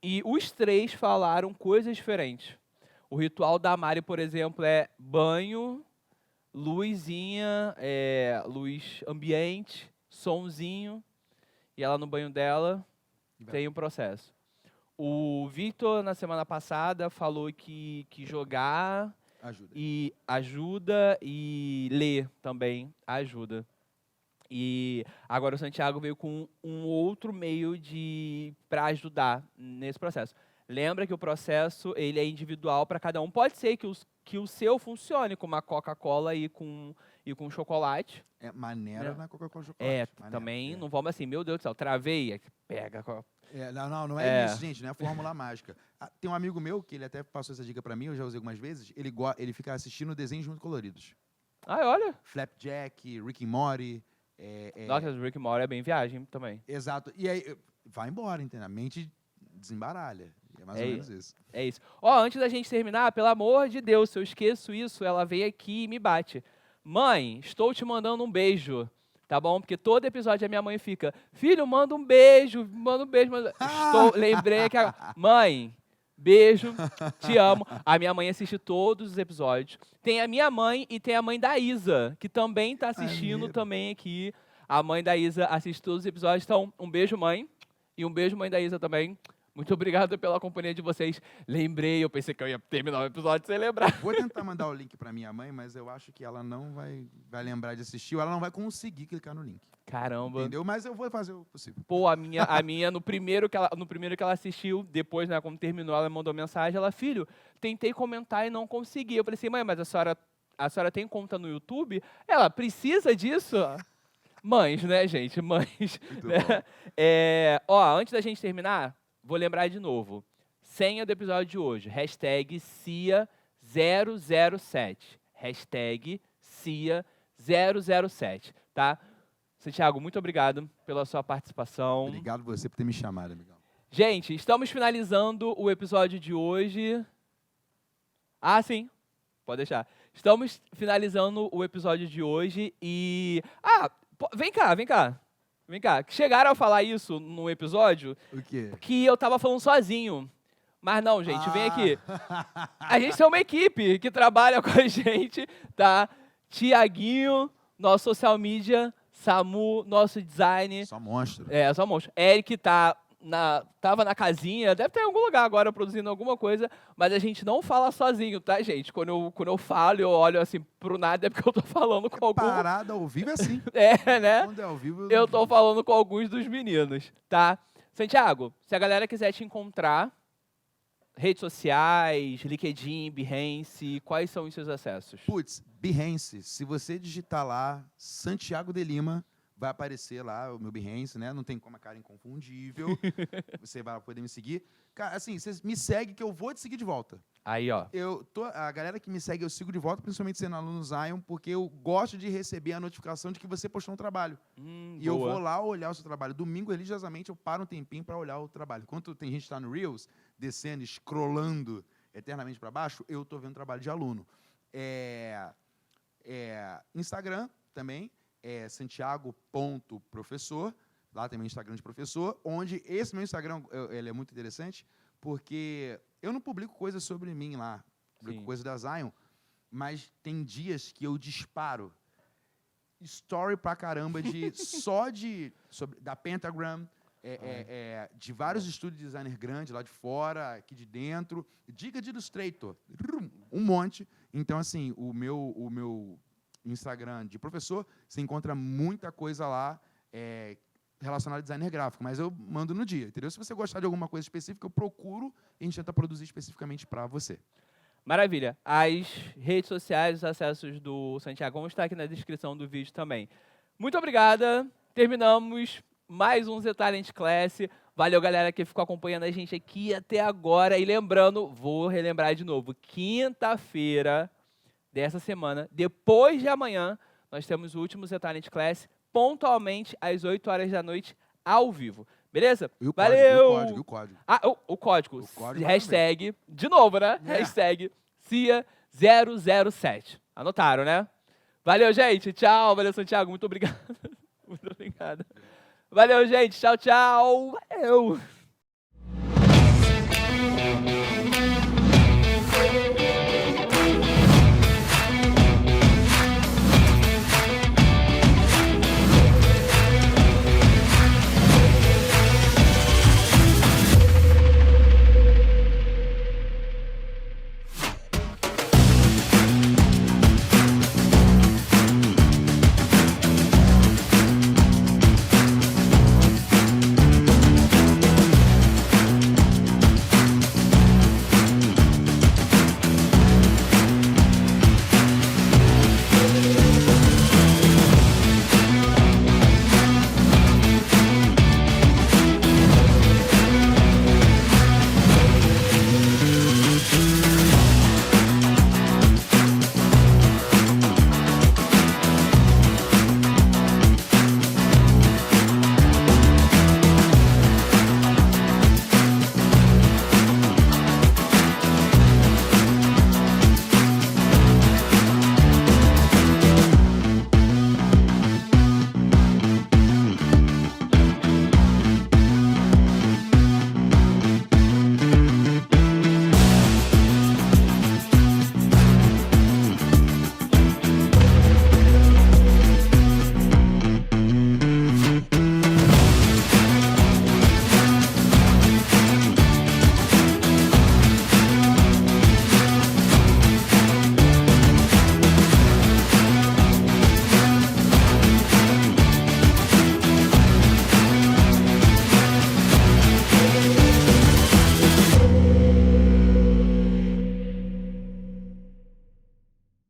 e os 3 falaram coisas diferentes. O ritual da Mari, por exemplo, é banho, luzinha, luz ambiente, sonzinho, e ela no banho dela tem um processo. O Victor, na semana passada, falou que jogar ajuda e ler também ajuda. E agora o Santiago veio com um outro meio para ajudar nesse processo. Lembra que o processo ele é individual para cada um. Pode ser que o seu funcione com uma Coca-Cola e com chocolate. Maneira na Coca-Cola e chocolate. Também não vamos assim, meu Deus do céu, travei, pega. Não é isso, gente, não é fórmula mágica. Tem um amigo meu que ele até passou essa dica pra mim, eu já usei algumas vezes, ele fica assistindo desenhos muito coloridos. Olha. Flapjack, Rick and Morty. Nossa, Rick and Morty é bem viagem também. Exato. E aí, vai embora, entendeu? A mente desembaralha. É mais ou menos isso. É isso. Antes da gente terminar, pelo amor de Deus, se eu esqueço isso, ela veio aqui e me bate. Mãe, estou te mandando um beijo. Tá bom? Porque todo episódio a minha mãe fica, filho, manda um beijo. Lembrei que mãe, beijo, te amo. A minha mãe assiste todos os episódios. Tem a minha mãe e tem a mãe da Isa, que também está assistindo também aqui. A mãe da Isa assiste todos os episódios. Então, um beijo, mãe. E um beijo, mãe da Isa também. Muito obrigado pela companhia de vocês. Lembrei, eu pensei que eu ia terminar o episódio sem lembrar. Vou tentar mandar o link para minha mãe, mas eu acho que ela não vai lembrar de assistir, ou ela não vai conseguir clicar no link. Caramba. Entendeu? Mas eu vou fazer o possível. A minha no primeiro que ela assistiu, depois, né, quando terminou, ela mandou mensagem, ela, filho, tentei comentar e não consegui. Eu falei assim, mãe, mas a senhora tem conta no YouTube? Ela, precisa disso? Mães, né, gente? Mães. Né? Antes da gente terminar, vou lembrar de novo. Senha do episódio de hoje. #CIA007. #CIA007. Tá? Santiago, muito obrigado pela sua participação. Obrigado você por ter me chamado, amigão. Gente, estamos finalizando o episódio de hoje. Sim. Pode deixar. Estamos finalizando o episódio de hoje e... vem cá. Chegaram a falar isso no episódio? O quê? Que eu tava falando sozinho. Mas não, gente, vem aqui. A gente tem uma equipe que trabalha com a gente, tá? Tiaguinho, nosso social media, Samu, nosso design. Só monstro. Só monstro. Eric tá tava na casinha, deve estar em algum lugar agora produzindo alguma coisa, mas a gente não fala sozinho, tá, gente? Quando eu falo, eu olho assim pro nada, é porque eu tô falando com algum... Parada ao vivo é assim. É, né? Quando é ao vivo, Eu tô falando com alguns dos meninos, tá? Santiago, se a galera quiser te encontrar, redes sociais, LinkedIn, Behance, quais são os seus acessos? Putz, Behance, se você digitar lá Santiago de Lima, vai aparecer lá o meu Behance, né? Não tem como a cara inconfundível. Você vai poder me seguir. Cara, assim, você me segue que eu vou te seguir de volta. Aí, ó. A galera que me segue, eu sigo de volta, principalmente sendo aluno Zion, porque eu gosto de receber a notificação de que você postou um trabalho. E eu vou lá olhar o seu trabalho. Domingo, religiosamente, eu paro um tempinho para olhar o trabalho. Enquanto tem gente que está no Reels, descendo, scrollando eternamente para baixo, eu estou vendo trabalho de aluno. Instagram também, santiago.professor. Lá tem meu Instagram de professor, onde esse meu Instagram ele é muito interessante, porque eu não publico coisas sobre mim lá, publico coisas da Zion, mas tem dias que eu disparo story pra caramba da Pentagram, de vários estúdios de designer grandes lá de fora, aqui de dentro, dica de Illustrator, um monte. Então, assim, o meu Instagram de professor, você encontra muita coisa lá relacionada a designer gráfico, mas eu mando no dia, entendeu? Se você gostar de alguma coisa específica, eu procuro e a gente tenta produzir especificamente para você. Maravilha. As redes sociais, os acessos do Santiago vão estar aqui na descrição do vídeo também. Muito obrigada. Terminamos mais um Z-Talent Class. Valeu, galera, que ficou acompanhando a gente aqui até agora. E lembrando, vou relembrar de novo, quinta-feira dessa semana, depois de amanhã, nós temos o último Z-Talent Class, pontualmente às 8 horas da noite, ao vivo. Beleza? E o Valeu! Código, e o código. Ah, o código. O código Hashtag, de novo, né? Hashtag CIA007. Anotaram, né? Valeu, gente. Tchau. Valeu, Santiago. Muito obrigado. Muito obrigado. Valeu, gente. Tchau, tchau. Valeu.